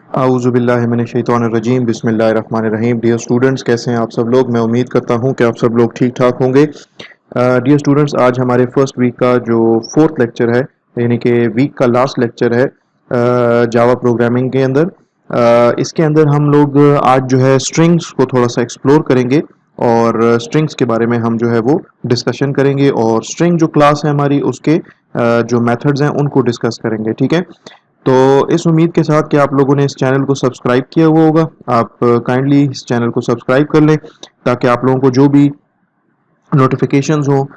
आऊज़ुबिल्लाहिमिनश्शैतानिर्रजीम बिस्मिल्लाहिर्रहमानिर्रहीम। Dear students, कैसे हैं आप सब लोग। मैं उम्मीद करता हूं कि आप सब लोग ठीक ठाक होंगे। डियर स्टूडेंट्स, आज हमारे फर्स्ट वीक का जो फोर्थ लेक्चर है, यानी कि वीक का लास्ट लेक्चर है जावा प्रोग्रामिंग के अंदर। इसके अंदर हम लोग आज जो है स्ट्रिंग्स को थोड़ा सा एक्सप्लोर करेंगे और स्ट्रिंग्स के बारे में हम जो है वो डिस्कशन करेंगे और स्ट्रिंग जो क्लास है हमारी उसके जो मेथड्स हैं उनको डिस्कस करेंगे। ठीक है, तो इस उम्मीद के साथ कि आप लोगों ने इस चैनल को सब्सक्राइब किया हुआ होगा, आप काइंडली इस चैनल को सब्सक्राइब कर लें ताकि आप लोगों को जो भी नोटिफिकेशंस हो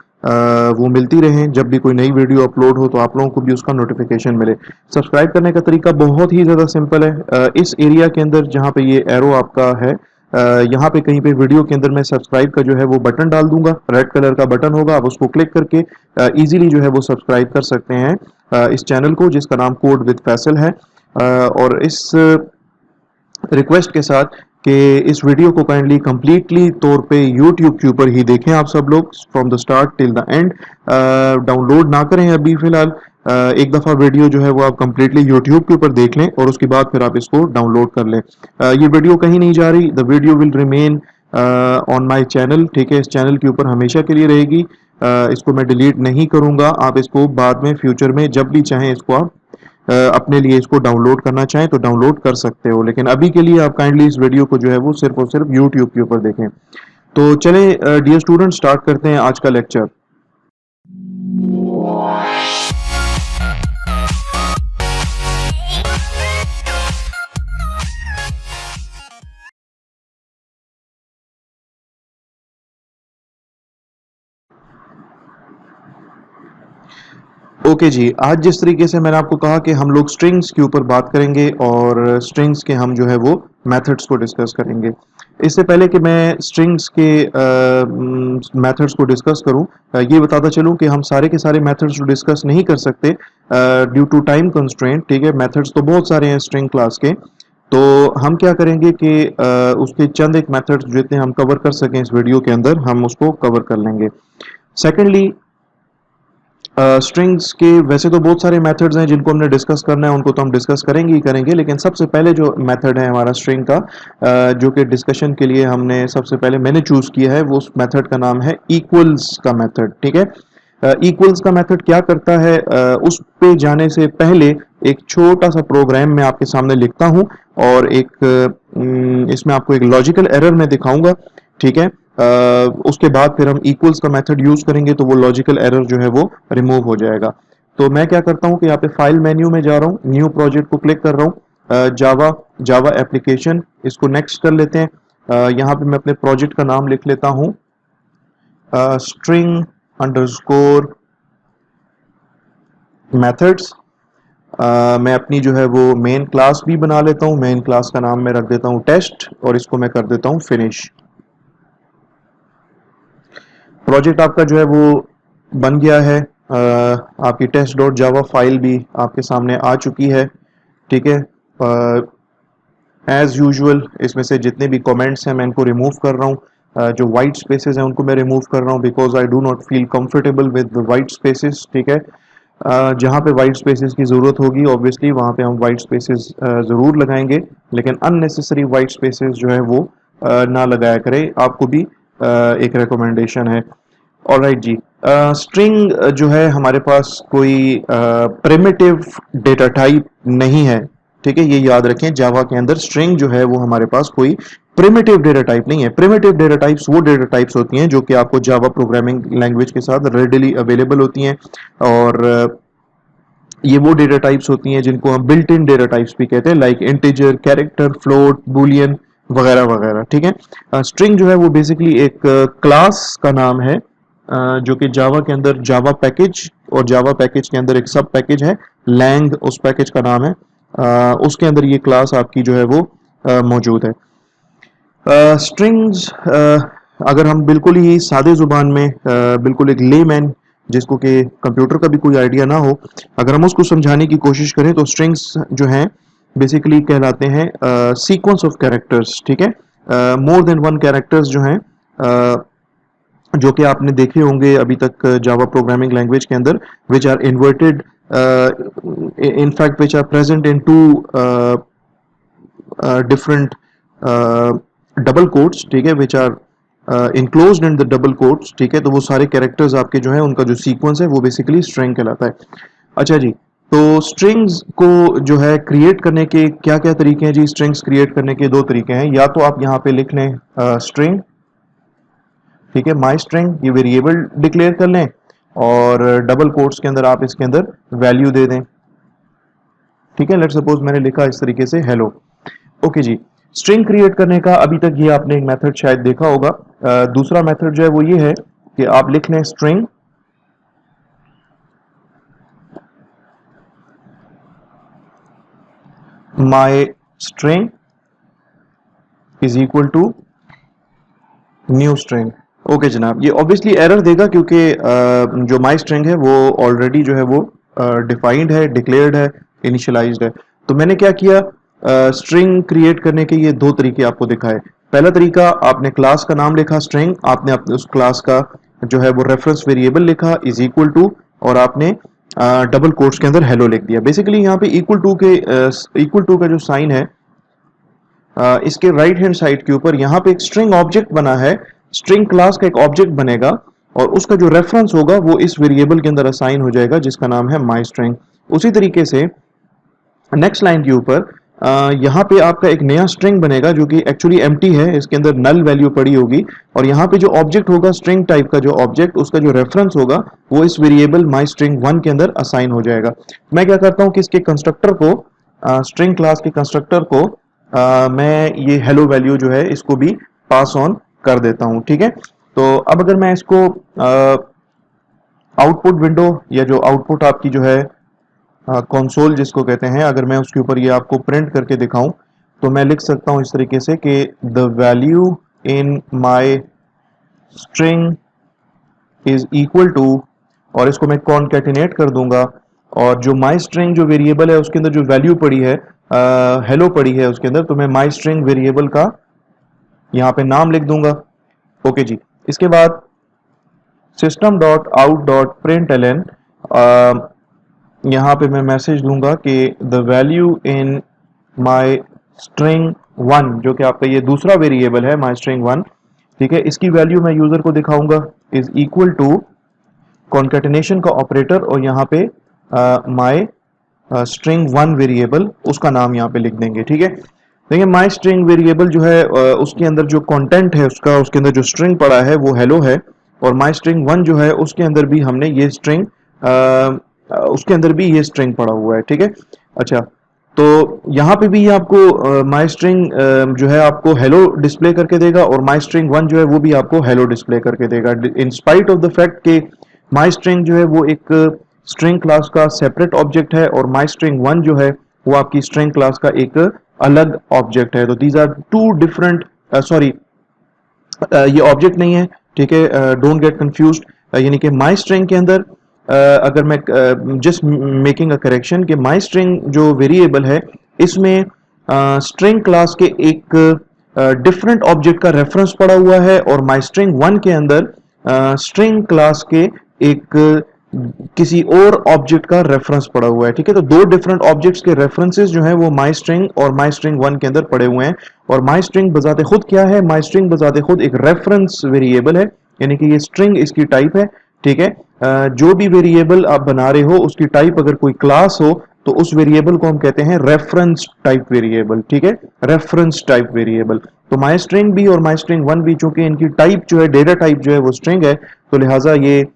वो मिलती रहें। जब भी कोई नई वीडियो अपलोड हो तो आप लोगों को भी उसका नोटिफिकेशन मिले। सब्सक्राइब करने का तरीका बहुत ही ज़्यादा सिंपल है। इस एरिया के अंदर जहाँ पे ये एरो आपका है, यहाँ पे कहीं पे वीडियो के अंदर मैं सब्सक्राइब का जो है वो बटन डाल दूंगा, रेड कलर का बटन होगा, आप उसको क्लिक करके इजीली जो है वो सब्सक्राइब कर सकते हैं इस चैनल को, जिसका नाम कोड विद फैसल है। और इस रिक्वेस्ट के साथ कि इस वीडियो को काइंडली कंप्लीटली तौर पे यूट्यूब के ऊपर ही देखें आप सब लोग, from the start till the end. Download ना करें अभी फिलहाल। एक दफ़ा वीडियो जो है वो आप कंप्लीटली यूट्यूब के ऊपर देख लें और उसके बाद फिर आप इसको डाउनलोड कर लें। ये वीडियो कहीं नहीं जा रही, the video will remain on my channel. ठीक है, इस चैनल के ऊपर हमेशा के लिए रहेगी। इसको मैं डिलीट नहीं करूँगा। आप इसको बाद में फ्यूचर में जब भी चाहें इसको आप अपने लिए इसको डाउनलोड करना चाहें तो डाउनलोड कर सकते हो, लेकिन अभी के लिए आप काइंडली इस वीडियो को जो है वो सिर्फ और सिर्फ यूट्यूब के ऊपर देखें। तो चलें डियर स्टूडेंट, स्टार्ट करते हैं आज का लेक्चर। ओके जी, आज जिस तरीके से मैंने आपको कहा कि हम लोग स्ट्रिंग्स के ऊपर बात करेंगे और स्ट्रिंग्स के हम जो है वो मेथड्स को डिस्कस करेंगे। इससे पहले कि मैं स्ट्रिंग्स के मेथड्स को डिस्कस करूं, ये बताता चलूं कि हम सारे के सारे मेथड्स को डिस्कस नहीं कर सकते ड्यू टू टाइम कंस्ट्रेंट। ठीक है, मेथड्स तो बहुत सारे हैं स्ट्रिंग क्लास के, तो हम क्या करेंगे कि उसके चंद एक मेथड्स जितने हम कवर कर सकें इस वीडियो के अंदर हम उसको कवर कर लेंगे। सेकेंडली, स्ट्रिंग्स के वैसे तो बहुत सारे मेथड्स हैं जिनको हमने डिस्कस करना है, उनको तो हम डिस्कस करेंगे ही करेंगे, लेकिन सबसे पहले जो मेथड है हमारा स्ट्रिंग का, जो कि डिस्कशन के लिए हमने सबसे पहले मैंने चूज किया है, वो उस मेथड का नाम है इक्वल्स का मेथड। ठीक है, इक्वल्स का मेथड क्या करता है, उस पे जाने से पहले एक छोटा सा प्रोग्राम मैं आपके सामने लिखता हूं और इसमें आपको एक लॉजिकल एरर मैं दिखाऊंगा। ठीक है, उसके बाद फिर हम इक्वल्स का मेथड यूज करेंगे तो वो लॉजिकल एरर जो है वो रिमूव हो जाएगा। तो मैं क्या करता हूं कि यहाँ पे फाइल मेन्यू में जा रहा हूँ, न्यू प्रोजेक्ट को क्लिक कर रहा हूँ, जावा एप्लीकेशन, इसको नेक्स्ट कर लेते हैं। यहाँ पे मैं अपने प्रोजेक्ट का नाम लिख लेता हूँ स्ट्रिंग अंडरस्कोर मेथड्स। मैं अपनी जो है वो मेन क्लास भी बना लेता हूँ, मेन क्लास का नाम मैं रख देता हूँ टेस्ट और इसको मैं कर देता हूँ फिनिश। प्रोजेक्ट आपका जो है वो बन गया है। आपकी टेस्ट डॉट जावा फाइल भी आपके सामने आ चुकी है। ठीक है, एज यूजुअल इसमें से जितने भी कमेंट्स हैं मैं इनको रिमूव कर रहा हूँ। जो वाइट स्पेसेस हैं उनको मैं रिमूव कर रहा हूँ because I do not feel comfortable with white spaces. ठीक है, जहाँ पे वाइट स्पेसेस की ज़रूरत होगी ऑब्वियसली वहाँ पे हम वाइट स्पेसेस ज़रूर लगाएंगे, लेकिन अननेसेसरी वाइट स्पेसेस जो है वो ना लगाया करें। आपको भी एक रिकमेंडेशन है। ऑलराइट जी, स्ट्रिंग जो है हमारे पास कोई प्रिमिटिव डेटा टाइप नहीं है। ठीक है, ये याद रखें, जावा के अंदर स्ट्रिंग जो है वो हमारे पास कोई प्रिमिटिव डेटा टाइप नहीं है। प्रिमिटिव डेटा टाइप्स वो डेटा टाइप्स होती हैं जो कि आपको जावा प्रोग्रामिंग लैंग्वेज के साथ रेडिली अवेलेबल होती हैं, और ये वो डेटा टाइप्स होती हैं जिनको हम बिल्ट इन डेटा टाइप्स भी कहते हैं, like integer, character, float, Boolean वगैरह वगैरह। ठीक है, स्ट्रिंग जो है वो बेसिकली एक क्लास का नाम है, जो कि जावा के अंदर जावा पैकेज, और जावा पैकेज के अंदर एक सब पैकेज है लैंग, उस पैकेज का नाम है। उसके अंदर ये क्लास आपकी जो है वो मौजूद है। स्ट्रिंग्स अगर हम बिल्कुल ही सादे जुबान में, बिल्कुल एक लेमैन जिसको कि कंप्यूटर का भी कोई आइडिया ना हो, अगर हम उसको समझाने की कोशिश करें तो स्ट्रिंग्स जो हैं बेसिकली कहलाते हैं सीक्वेंस ऑफ कैरेक्टर्स। ठीक है, मोर देन वन कैरेक्टर्स जो हैं, जो कि आपने देखे होंगे अभी तक जावा प्रोग्रामिंग लैंग्वेज के अंदर, which are inverted, in fact which are present in two different double quotes, ठीक है, which are enclosed in the double quotes, ठीक है, तो वो सारे कैरेक्टर्स आपके जो है उनका जो सीक्वेंस है वो बेसिकली स्ट्रिंग कहलाता है। अच्छा जी, तो स्ट्रिंग्स को जो है क्रिएट करने के क्या क्या तरीके हैं जी? स्ट्रिंग्स क्रिएट करने के दो तरीके हैं। या तो आप यहाँ पे लिख लें स्ट्रिंग, ठीक है, माई स्ट्रिंग, ये वेरिएबल डिक्लेयर कर लें और डबल कोट्स के अंदर आप इसके अंदर वैल्यू दे दें, ठीक है। लेट्स सपोज मैंने लिखा इस तरीके से हेलो। ओके जी, स्ट्रिंग क्रिएट करने का अभी तक ये आपने एक मेथड शायद देखा होगा। दूसरा मेथड जो है वो ये है कि आप लिख लें string my string is equal to new string. Okay जनाब, ये ऑब्वियसली एरर देगा क्योंकि जो माई स्ट्रिंग है वो ऑलरेडी जो है वो डिफाइंड है, डिक्लेयर्ड है, इनिशियलाइज्ड है। तो मैंने क्या किया, स्ट्रिंग क्रिएट करने के ये दो तरीके आपको दिखाए। पहला तरीका, आपने क्लास का नाम लिखा स्ट्रिंग, आपने अपने उस क्लास का जो है वो रेफरेंस वेरिएबल लिखा इज इक्वल टू, और आपने डबल कोट्स के अंदर हेलो लिख दिया। बेसिकली यहाँ पे इक्वल टू का जो साइन है इसके राइट हैंड साइड के ऊपर यहाँ पे एक स्ट्रिंग ऑब्जेक्ट बना है, स्ट्रिंग क्लास का एक ऑब्जेक्ट बनेगा और उसका जो रेफरेंस होगा वो इस वेरिएबल के अंदर असाइन हो जाएगा जिसका नाम है माई स्ट्रिंग। उसी तरीके से नेक्स्ट लाइन के ऊपर यहाँ पे आपका एक नया स्ट्रिंग बनेगा जो कि एक्चुअली एम्प्टी है, इसके अंदर नल वैल्यू पड़ी होगी और यहाँ पे जो ऑब्जेक्ट होगा स्ट्रिंग टाइप का जो ऑब्जेक्ट, उसका जो रेफरेंस होगा वो इस वेरिएबल माई स्ट्रिंग 1 के अंदर असाइन हो जाएगा। मैं क्या करता हूँ कि इसके कंस्ट्रक्टर को, स्ट्रिंग क्लास के कंस्ट्रक्टर को मैं ये हेलो वैल्यू जो है इसको भी पास ऑन कर देता हूँ, ठीक है। तो अब अगर मैं इसको आउटपुट विंडो या जो आउटपुट आपकी जो है कंसोल जिसको कहते हैं, अगर मैं उसके ऊपर ये आपको प्रिंट करके दिखाऊं तो मैं लिख सकता हूं इस तरीके से कि the value in my string is equal to, और इसको मैं कॉन्कैटिनेट कर दूंगा और जो माई स्ट्रिंग जो वेरिएबल है उसके अंदर जो वैल्यू पड़ी है हेलो पड़ी है उसके अंदर, तो मैं माई स्ट्रिंग वेरिएबल का यहाँ पे नाम लिख दूंगा। ओके जी, इसके बाद system dot out dot print L N, यहाँ पे मैं मैसेज दूंगा कि the value in my string 1, जो कि आपका ये दूसरा वेरिएबल है माई स्ट्रिंग 1, ठीक है, इसकी वैल्यू मैं यूजर को दिखाऊंगा इज इक्वल टू कॉन्कैटिनेशन का ऑपरेटर और यहाँ पे माई स्ट्रिंग 1 वेरिएबल, उसका नाम यहाँ पे लिख देंगे, ठीक है। देखिए माई स्ट्रिंग वेरिएबल जो है उसके अंदर जो कंटेंट है उसका, उसके अंदर जो स्ट्रिंग पड़ा है वो हेलो है और माई स्ट्रिंग 1 जो है उसके अंदर भी हमने ये स्ट्रिंग उसके अंदर भी ये स्ट्रिंग पड़ा हुआ है, ठीक है। अच्छा, तो यहाँ पे भी ये आपको माई स्ट्रिंग जो है आपको हेलो डिस्प्ले करके देगा और माई स्ट्रिंग 1 जो है वो भी आपको हेलो डिस्प्ले करके देगा, in spite of the fact कि माई स्ट्रिंग जो है वो एक स्ट्रिंग क्लास का सेपरेट ऑब्जेक्ट है और माई स्ट्रिंग 1 जो है वो आपकी स्ट्रिंग क्लास का एक अलग ऑब्जेक्ट है। तो these are two different, sorry ये ऑब्जेक्ट नहीं है, ठीक है, डोंट गेट कंफ्यूज्ड। यानी कि माई स्ट्रिंग के अंदर अगर मैं जस्ट मेकिंग अ करेक्शन कि माई स्ट्रिंग जो वेरिएबल है इसमें स्ट्रिंग क्लास के एक डिफरेंट ऑब्जेक्ट का रेफरेंस पड़ा हुआ है और माई स्ट्रिंग 1 के अंदर स्ट्रिंग क्लास के एक किसी और ऑब्जेक्ट का रेफरेंस पड़ा हुआ है, ठीक है। तो दो डिफरेंट ऑब्जेक्ट्स के रेफरेंसेस जो हैं वो माई स्ट्रिंग और माई स्ट्रिंग 1 के अंदर पड़े हुए हैं। और माई स्ट्रिंग बजाते खुद क्या है, माई स्ट्रिंग बजाते खुद एक रेफरेंस वेरिएबल है, यानी कि ये स्ट्रिंग इसकी टाइप है, ठीक है। जो भी वेरिएबल आप बना रहे हो उसकी टाइप अगर कोई क्लास हो तो उस वेरिएबल को हम कहते हैं रेफरेंस टाइप वेरिएबल, ठीक है, रेफरेंस टाइप वेरिएबल। तो माई स्ट्रिंग भी और माई स्ट्रिंग 1 भी चूंकि इनकी टाइप जो है, डेटा टाइप जो है वो स्ट्रिंग है, तो लिहाजा ये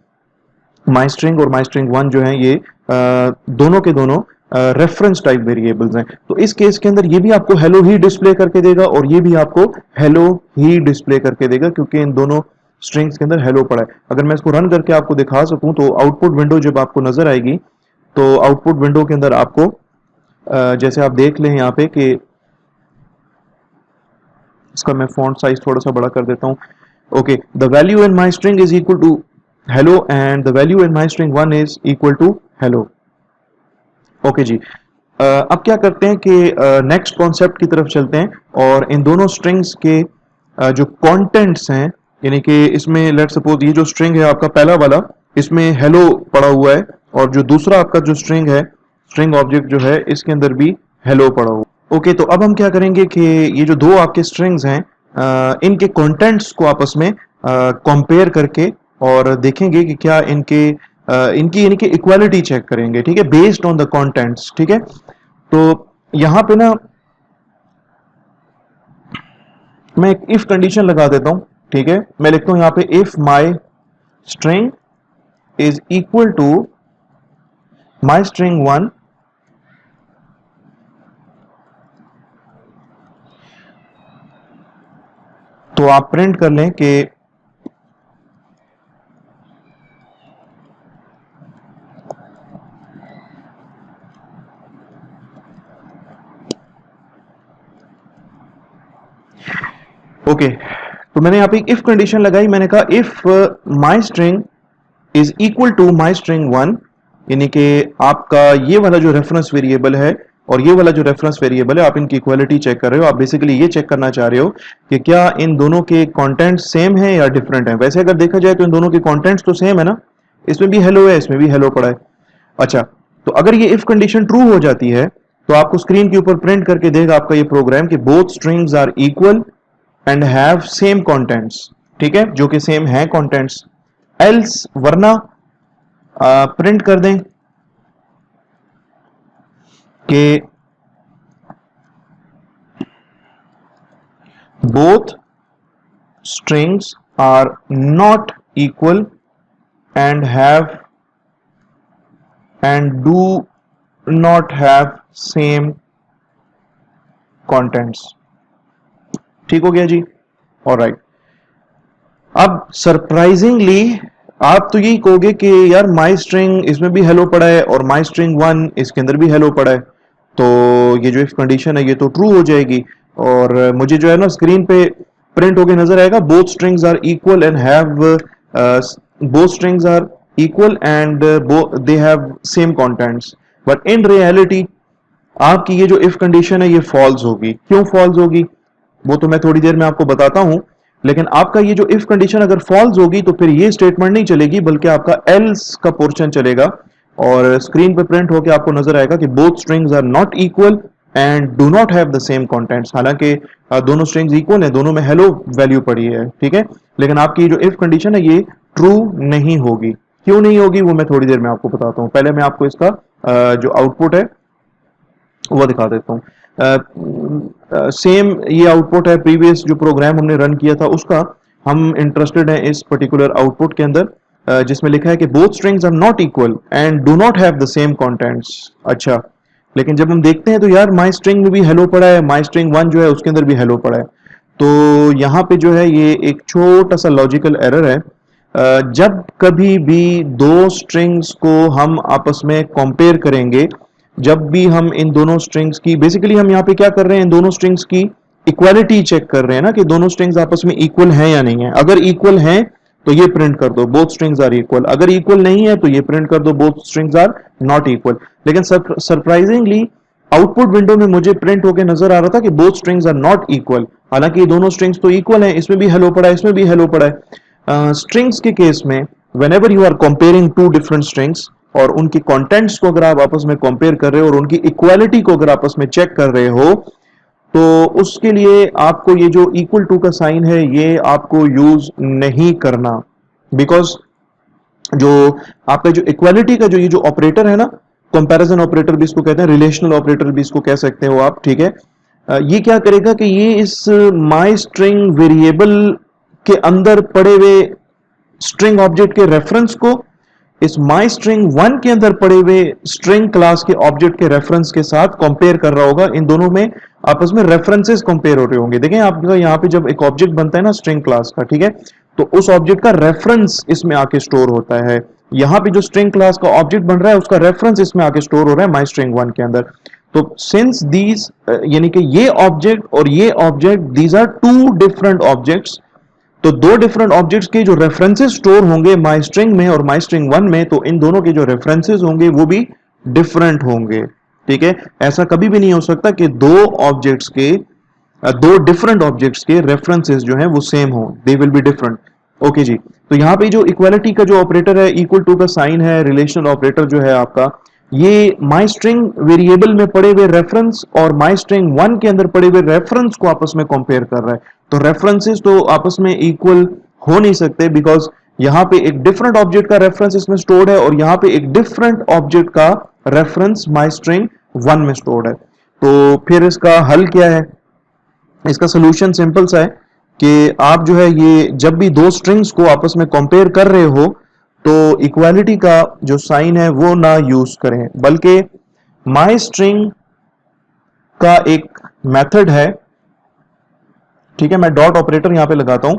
माई स्ट्रिंग और माई स्ट्रिंग 1 जो है ये दोनों के दोनों रेफरेंस टाइप वेरिएबल्स हैं। तो इस केस के अंदर ये भी आपको हेलो ही डिस्प्ले करके देगा और ये भी आपको हेलो ही डिस्प्ले करके देगा क्योंकि इन दोनों स्ट्रिंग्स के अंदर हेलो पड़ा है। अगर मैं इसको रन करके आपको दिखा सकूं तो आउटपुट विंडो जब आपको नजर आएगी तो आउटपुट विंडो के अंदर आपको जैसे आप देख लें यहाँ पे कि इसका मैं फॉन्ट साइज थोड़ा सा बड़ा कर देता हूँ। Okay, the value in my string is equal to hello and the value in my string 1 is equal to hello. Okay जी, अब क्या करते हैं कि नेक्स्ट कॉन्सेप्ट की तरफ चलते हैं और इन दोनों स्ट्रिंग्स के जो कंटेंट्स हैं, यानी कि इसमें लेट सपोज ये जो स्ट्रिंग है आपका पहला वाला, इसमें हेलो पड़ा हुआ है और जो दूसरा आपका जो स्ट्रिंग है, स्ट्रिंग ऑब्जेक्ट जो है इसके अंदर भी हेलो पड़ा हुआ। ओके, तो अब हम क्या करेंगे कि ये जो दो आपके स्ट्रिंग्स हैं इनके कंटेंट्स को आपस में कंपेयर करके और देखेंगे कि क्या इनकी यानी कि इक्वालिटी चेक करेंगे, ठीक है, बेस्ड ऑन द कंटेंट्स, ठीक है। तो यहां पे ना मैं एक इफ कंडीशन लगा देता हूं, ठीक है। मैं लिखता हूं यहां पे if my string is equal to my string 1 तो आप प्रिंट कर लें कि ओके, तो मैंने यहां पे इफ कंडीशन लगाई, मैंने कहा if my string is equal to my string 1, यानी कि आपका ये वाला जो रेफरेंस वेरिएबल है और ये वाला जो रेफरेंस वेरिएबल है आप इनकी इक्वालिटी चेक कर रहे हो। आप बेसिकली ये चेक करना चाह रहे हो कि क्या इन दोनों के कंटेंट सेम है या डिफरेंट है। वैसे अगर देखा जाए तो इन दोनों के कंटेंट्स तो सेम है ना, इसमें भी हेलो है, इसमें भी हेलो पड़ा है। अच्छा, तो अगर ये इफ कंडीशन ट्रू हो जाती है तो आपको स्क्रीन के ऊपर प्रिंट करके देगा आपका ये प्रोग्राम कि both strings are equal and have same contents, ठीक है, जो कि सेम है कंटेंट्स। एल्स वरना प्रिंट कर दें कि both strings are not equal and do not have same contents। ठीक हो गया जी, ऑलराइट। अब सरप्राइजिंगली आप तो यही कहोगे कि यार माई स्ट्रिंग इसमें भी हेलो पड़ा है और माई स्ट्रिंग 1 इसके अंदर भी हेलो पड़ा है, तो ये जो इफ कंडीशन है ये तो ट्रू हो जाएगी और मुझे जो है ना स्क्रीन पे प्रिंट होके नजर आएगा both strings are equal and have both strings are equal and they have same contents. But in reality आपकी ये जो इफ कंडीशन है ये फॉल्स होगी। क्यों फॉल्स होगी वो तो मैं थोड़ी देर में आपको बताता हूं, लेकिन आपका ये जो इफ कंडीशन अगर फॉल्स होगी तो फिर ये स्टेटमेंट नहीं चलेगी बल्कि आपका एल्स का पोर्शन चलेगा और स्क्रीन पे प्रिंट होकर आपको नजर आएगा कि both strings are not equal and do not have the same contents. हालांकि दोनों स्ट्रिंग्स इक्वल हैं, दोनों में हेलो वैल्यू पड़ी है, ठीक है, लेकिन आपकी जो इफ कंडीशन है ये ट्रू नहीं होगी। क्यों नहीं होगी वो मैं थोड़ी देर में आपको बताता हूं। पहले मैं आपको इसका जो आउटपुट है वो दिखा देता हूं। सेम ये आउटपुट है प्रीवियस जो प्रोग्राम हमने रन किया था उसका। हम इंटरेस्टेड हैं इस पर्टिकुलर आउटपुट के अंदर जिसमें लिखा है कि both strings are not equal and do not have the same contents. अच्छा, लेकिन जब हम देखते हैं तो यार माई स्ट्रिंग में भी हेलो पड़ा है, माई स्ट्रिंग 1 जो है उसके अंदर भी हेलो पड़ा है। तो यहाँ पे जो है ये एक छोटा सा लॉजिकल एरर है। जब कभी भी दो स्ट्रिंग्स को हम आपस में कंपेयर करेंगे, जब भी हम इन दोनों स्ट्रिंग्स की बेसिकली हम यहाँ पे क्या कर रहे हैं, इन दोनों स्ट्रिंग्स की इक्वालिटी चेक कर रहे हैं ना कि दोनों स्ट्रिंग्स आपस में इक्वल हैं या नहीं है। अगर इक्वल हैं तो ये प्रिंट कर दो बोथ स्ट्रिंग्स आर इक्वल, अगर इक्वल नहीं है तो ये प्रिंट कर दो both strings are not equal. लेकिन सरप्राइजिंगली आउटपुट विंडो में मुझे प्रिंट होकर नजर आ रहा था कि both strings are not equal, हालांकि ये दोनों स्ट्रिंग्स तो इक्वल हैं, इसमें भी हेलो पड़ा है, इसमें भी हेलो पड़ा है। स्ट्रिंग्स के केस में whenever you are comparing two different strings और उनकी कंटेंट्स को अगर आप आपस में कंपेयर कर रहे हो और उनकी इक्वालिटी को अगर आपस में चेक कर रहे हो तो उसके लिए आपको ये जो इक्वल टू का साइन है ये आपको यूज नहीं करना, बिकॉज जो आपका जो इक्वालिटी का जो ये जो ऑपरेटर है ना, कंपैरिजन ऑपरेटर भी इसको कहते हैं, रिलेशनल ऑपरेटर भी इसको कह सकते हो आप, ठीक है। ये क्या करेगा कि ये इस माई स्ट्रिंग वेरिएबल के अंदर पड़े हुए स्ट्रिंग ऑब्जेक्ट के रेफरेंस को इस माई स्ट्रिंग 1 के अंदर पड़े हुए स्ट्रिंग क्लास के ऑब्जेक्ट के रेफरेंस के साथ कंपेयर कर रहा होगा। इन दोनों में आपस में रेफरेंसेस कंपेयर हो रहे होंगे। देखें आपका यहाँ पे जब एक ऑब्जेक्ट बनता है ना स्ट्रिंग क्लास का, ठीक है, तो उस ऑब्जेक्ट का रेफरेंस इसमें आके स्टोर होता है। यहाँ पे जो स्ट्रिंग क्लास का ऑब्जेक्ट बन रहा है उसका रेफरेंस इसमें आके स्टोर हो रहा है माई स्ट्रिंग 1 के अंदर। तो सिंस दीज यानी कि ये ऑब्जेक्ट और ये object these are two different objects, तो दो डिफरेंट ऑब्जेक्ट्स के जो रेफरेंसेस स्टोर होंगे माई स्ट्रिंग में और माई स्ट्रिंग 1 में, तो इन दोनों के जो रेफरेंसेस होंगे वो भी डिफरेंट होंगे, ठीक है। ऐसा कभी भी नहीं हो सकता कि दो डिफरेंट ऑब्जेक्ट्स के रेफरेंसेस जो हैं वो सेम हो, they will be different. Okay जी, तो यहाँ पे जो इक्वालिटी का जो ऑपरेटर है, इक्वल टू का साइन है, रिलेशनल ऑपरेटर जो है आपका, ये माई स्ट्रिंग वेरिएबल में पड़े हुए रेफरेंस और माई स्ट्रिंग 1 के अंदर पड़े हुए रेफरेंस को आपस में कंपेयर कर रहा है। तो रेफरेंसेस तो आपस में इक्वल हो नहीं सकते, बिकॉज यहां पे एक डिफरेंट ऑब्जेक्ट का रेफरेंस इसमें स्टोर्ड है और यहां पे एक डिफरेंट ऑब्जेक्ट का रेफरेंस माई स्ट्रिंग 1 में स्टोर्ड है। तो फिर इसका हल क्या है? इसका सोल्यूशन सिंपल सा है कि आप जो है ये जब भी दो स्ट्रिंग्स को आपस में कंपेयर कर रहे हो तो इक्वालिटी का जो साइन है वो ना यूज करें, बल्कि माई स्ट्रिंग का एक मेथड है, ठीक है, मैं डॉट ऑपरेटर यहां पे लगाता हूं।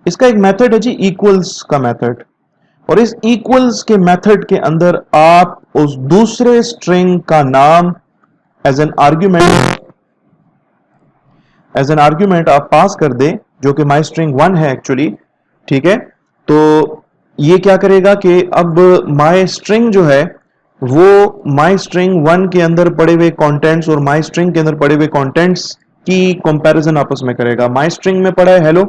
इसका एक मेथड है जी इक्वल्स का मेथड, और इस इक्वल्स के मेथड के अंदर आप उस दूसरे स्ट्रिंग का नाम एज एन आर्ग्यूमेंट आप पास कर दे, जो कि माई स्ट्रिंग 1 है एक्चुअली, ठीक है। तो ये क्या करेगा कि अब माई स्ट्रिंग जो है वो माई स्ट्रिंग 1 के अंदर पड़े हुए कंटेंट्स और माई स्ट्रिंग के अंदर पड़े हुए कंटेंट्स की कंपैरिजन आपस में करेगा। माई स्ट्रिंग में पड़ा है हेलो,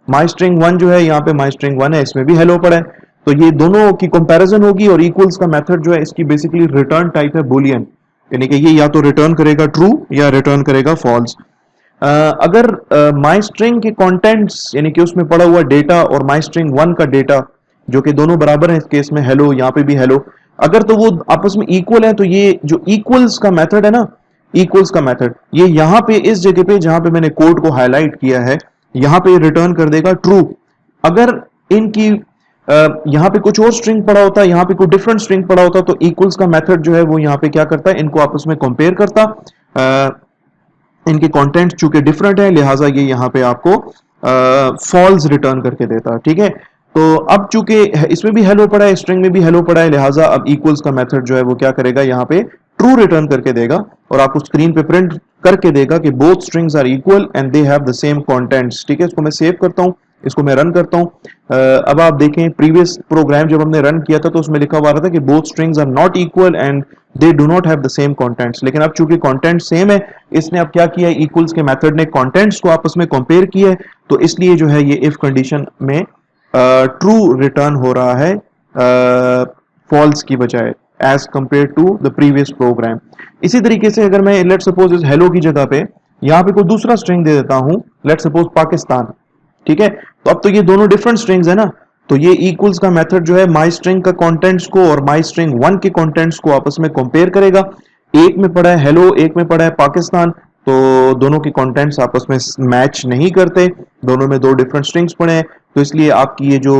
माई स्ट्रिंग 1 जो है यहाँ पे माई स्ट्रिंग 1 है, इसमें भी हेलो पड़ा है, तो ये दोनों की कंपैरिजन होगी। और इक्वल्स का मेथड जो है इसकी बेसिकली रिटर्न टाइप है बुलियन, यानी कि ये या तो रिटर्न करेगा ट्रू या रिटर्न करेगा फॉल्स। अगर माई स्ट्रिंग के कंटेंट्स यानी कि उसमें पड़ा हुआ डेटा और माई स्ट्रिंग 1 का डेटा जो कि दोनों बराबर है, इस केस में हेलो, यहाँ पे भी हेलो, अगर तो वो आपस में इक्वल है, तो ये जो इक्वल्स का मेथड है ना, इक्वल्स का मेथड ये यहाँ पे इस जगह पे जहां पे मैंने कोड को हाईलाइट किया है, यहाँ पे रिटर्न कर देगा ट्रू। अगर इनकी यहाँ पे कुछ और स्ट्रिंग पड़ा होता है, यहाँ पे कोई डिफरेंट स्ट्रिंग पड़ा होता, तो इक्वल्स का मेथड जो है वो यहाँ पे क्या करता है, इनको आपस में कंपेयर करता। इनके कंटेंट चूंकि डिफरेंट है, लिहाजा ये यहाँ पे आपको फॉल्स रिटर्न करके देता, ठीक है। तो अब चूंकि इसमें भी हेलो पड़ा है, स्ट्रिंग में भी हेलो पड़ा है, लिहाजा अब इक्वल्स का मेथड जो है वो क्या करेगा, यहाँ पे ट्रू रिटर्न करके देगा और आपको स्क्रीन पे प्रिंट करके देगा कि both strings are equal and they have the same contents, ठीक है। इसको मैं सेव करता हूँ, इसको मैं रन करता हूँ। अब आप देखें प्रीवियस प्रोग्राम जब हमने रन किया था तो उसमें लिखा हुआ था कि both strings are not equal and they do not have the same contents, लेकिन अब चूंकि कंटेंट सेम है, इसने अब क्या किया, इक्वल्स के मेथड ने कंटेंट्स को आपस में कंपेयर किया है, तो इसलिए जो है ये इफ कंडीशन में ट्रू रिटर्न हो रहा है फॉल्स की बजाय, as compare to the previous program. इसी तरीके से अगर मैं लेट सपोज इस हेलो की जगह पे यहाँ पे कोई दूसरा स्ट्रिंग दे देता हूं, लेट सपोज पाकिस्तान, ठीक है, तो अब तो ये दोनों डिफरेंट स्ट्रिंग्स है ना, तो ये इक्वल्स का मेथड जो है माई स्ट्रिंग का कंटेंट्स को और माई स्ट्रिंग 1 के कंटेंट्स को आपस में कंपेयर करेगा। एक में पड़ा है हेलो, एक में पड़ा है पाकिस्तान, तो दोनों के कंटेंट्स आपस में मैच नहीं करते, दोनों में दो डिफरेंट स्ट्रिंग्स पड़े हैं, तो इसलिए आपकी ये जो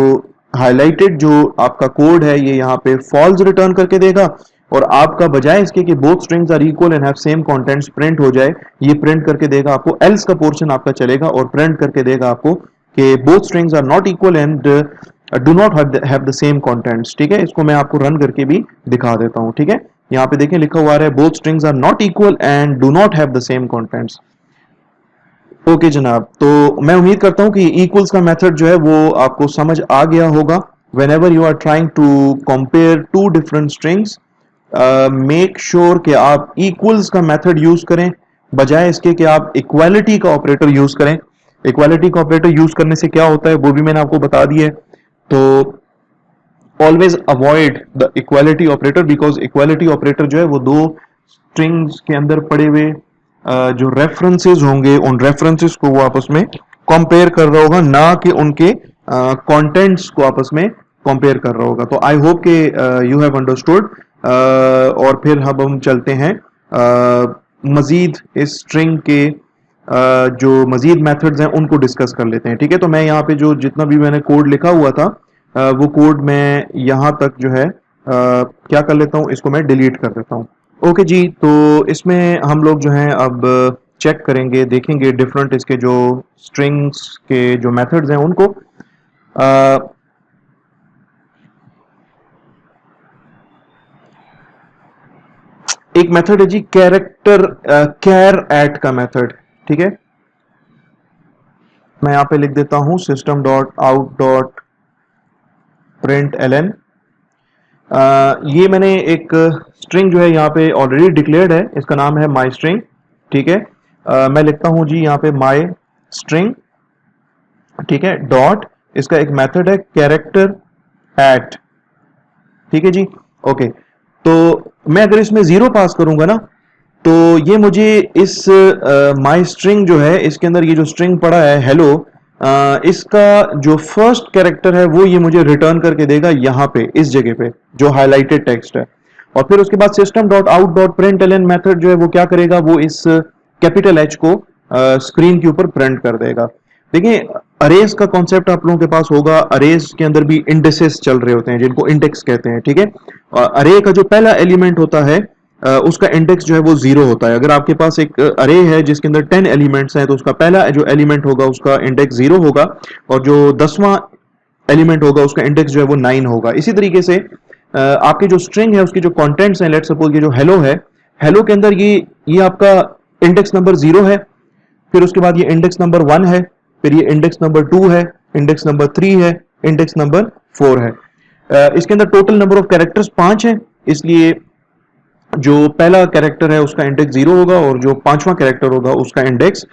हाईलाइटेड जो आपका कोड है ये यहाँ पे फॉल्स रिटर्न करके देगा, और आपका बजाय इसके कि both strings are equal and have same contents print हो जाए, ये प्रिंट करके देगा आपको एल्स का पोर्शन आपका चलेगा और प्रिंट करके देगा आपको कि both strings are not equal and do not have the same contents, ठीक है। इसको मैं आपको रन करके भी दिखा देता हूं, ठीक है। यहाँ पे देखें लिखा हुआ है both strings are not equal and do not have the same contents. Okay जनाब, तो मैं उम्मीद करता हूं कि इक्वल्स का मेथड जो है वो आपको समझ आ गया होगा। whenever you are trying to compare two different strings, make sure कि आप इक्वल्स का मेथड यूज करें बजाय इसके कि आप इक्वालिटी का ऑपरेटर यूज करें। इक्वालिटी का ऑपरेटर यूज करने से क्या होता है वो भी मैंने आपको बता दिया है, तो always avoid the equality operator, because equality operator जो है वो दो स्ट्रिंग्स के अंदर पड़े हुए जो रेफरेंसेस होंगे उन रेफरेंसेस को वो आपस में कंपेयर कर रहा होगा, ना कि उनके कंटेंट्स को आपस में कंपेयर कर रहा होगा। तो आई होप के यू हैव अंडरस्टूड। और फिर हम चलते हैं मजीद इस स्ट्रिंग के जो मजीद मेथड्स हैं उनको डिस्कस कर लेते हैं, ठीक है। तो मैं यहाँ पे जो जितना भी मैंने कोड लिखा हुआ था वो कोड मैं यहाँ तक जो है क्या कर लेता हूँ, इसको मैं डिलीट कर देता हूँ। ओके जी, तो इसमें हम लोग जो हैं अब चेक करेंगे, देखेंगे डिफरेंट इसके जो स्ट्रिंग्स के जो मेथड्स हैं उनको। एक मेथड है जी कैरेक्टर कैर एट का मेथड, ठीक है। मैं यहां पे लिख देता हूं system dot out dot print L N. ये मैंने एक स्ट्रिंग जो है यहाँ पे ऑलरेडी डिक्लेयर्ड है, इसका नाम है माई स्ट्रिंग, ठीक है। मैं लिखता हूं जी यहाँ पे माई स्ट्रिंग, ठीक है, डॉट इसका एक मेथड है कैरेक्टर एट, ठीक है जी। ओके, तो मैं अगर इसमें 0 पास करूंगा ना, तो ये मुझे इस माई स्ट्रिंग जो है, इसके अंदर ये जो स्ट्रिंग पड़ा है हेलो, इसका जो फर्स्ट कैरेक्टर है वो ये मुझे रिटर्न करके देगा यहाँ पे, इस जगह पे जो हाईलाइटेड टेक्स्ट है। और फिर उसके बाद system dot out dot println method जो है वो क्या करेगा, वो इस कैपिटल एच को स्क्रीन के ऊपर प्रिंट कर देगा। देखिए, अरेज का कॉन्सेप्ट आप लोगों के पास होगा, अरेज के अंदर भी इंडेक्सेस चल रहे होते हैं जिनको इंडेक्स कहते हैं, ठीक है। अरे का जो पहला एलिमेंट होता है उसका इंडेक्स जो है वो 0 होता है। अगर आपके पास एक अरे है जिसके अंदर 10 एलिमेंट्स हैं, तो उसका पहला जो एलिमेंट होगा उसका इंडेक्स 0 होगा, और जो 10वां एलिमेंट होगा उसका इंडेक्स जो है वो 9 होगा। इसी तरीके से आपकी जो स्ट्रिंग है उसकी जो कंटेंट्स हैं, लेट सपोज ये जो हेलो है, हेलो के अंदर ये आपका इंडेक्स नंबर 0 है, फिर उसके बाद ये इंडेक्स नंबर 1 है, फिर ये इंडेक्स नंबर 2 है, इंडेक्स नंबर 3 है, इंडेक्स नंबर 4 है। इसके अंदर टोटल नंबर ऑफ कैरेक्टर्स 5 है, इसलिए जो पहला कैरेक्टर है उसका इंडेक्स 0 होगा और जो 5वां कैरेक्टर होगा उसका इंडेक्स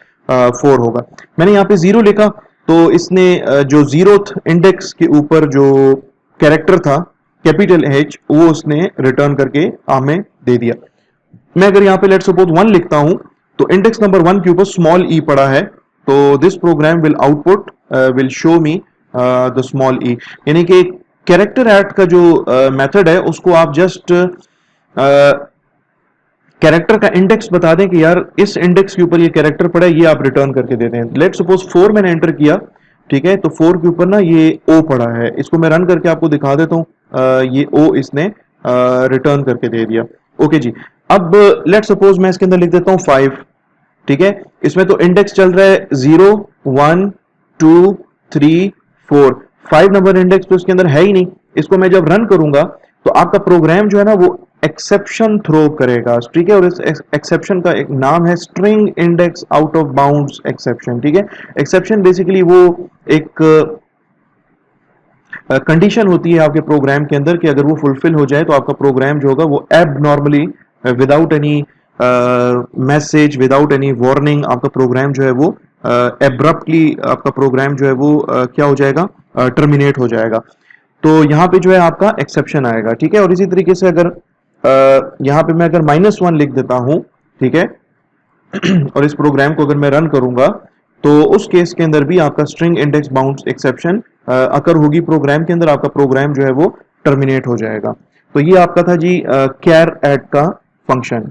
4 होगा। मैंने यहाँ पे 0 लिखा, तो इसने जो 0th इंडेक्स के ऊपर जो कैरेक्टर था कैपिटल एच, वो उसने रिटर्न करके हमें दे दिया। मैं अगर यहाँ पे लेट सपोज 1 लिखता हूं, तो इंडेक्स नंबर 1 के ऊपर स्मॉल ई पड़ा है, तो this program will output will show me the small E. यानी कि कैरेक्टर ऐड का जो मेथड है उसको आप जस्ट कैरेक्टर का इंडेक्स बता दें कि यार इस इंडेक्स के ऊपर ये कैरेक्टर पड़ा है, ये आप रिटर्न करके देते हैं। लेट सपोज 4 मैंने एंटर किया, ठीक है, तो 4 के ऊपर ना ये ओ पड़ा है, इसको मैं रन करके आपको दिखा देता हूँ। ये ओ इसने रिटर्न करके दे दिया। ओके जी, अब लेट सपोज मैं इसके अंदर लिख देता हूँ 5, ठीक है। इसमें तो इंडेक्स चल रहा है 0 1 2 3 4, 5 नंबर इंडेक्स तो इसके अंदर है ही नहीं। इसको मैं जब रन करूंगा तो आपका प्रोग्राम जो है ना वो एक्सेप्शन थ्रो करेगा, ठीक है। और इस एक्सेप्शन का एक नाम है string index out of bounds exception, ठीक है। एक्सेप्शन बेसिकली वो एक कंडीशन होती है आपके प्रोग्राम के अंदर कि अगर वो फुलफिल हो जाए तो आपका प्रोग्राम जो होगा वो abnormally without any message, without any warning, आपका प्रोग्राम जो है वो एब्रप्टली आपका प्रोग्राम जो है वो क्या हो जाएगा, टर्मिनेट हो जाएगा। तो यहाँ पे जो है आपका एक्सेप्शन आएगा, ठीक है। और इसी तरीके से अगर यहाँ पे मैं अगर -1 लिख देता हूँ, ठीक है, और इस प्रोग्राम को अगर मैं रन करूंगा तो उस केस के अंदर भी आपका स्ट्रिंग इंडेक्स बाउंड्स एक्सेप्शन अगर होगी प्रोग्राम के अंदर, आपका प्रोग्राम जो है वो टर्मिनेट हो जाएगा। तो ये आपका था जी कैर ऐड का फंक्शन,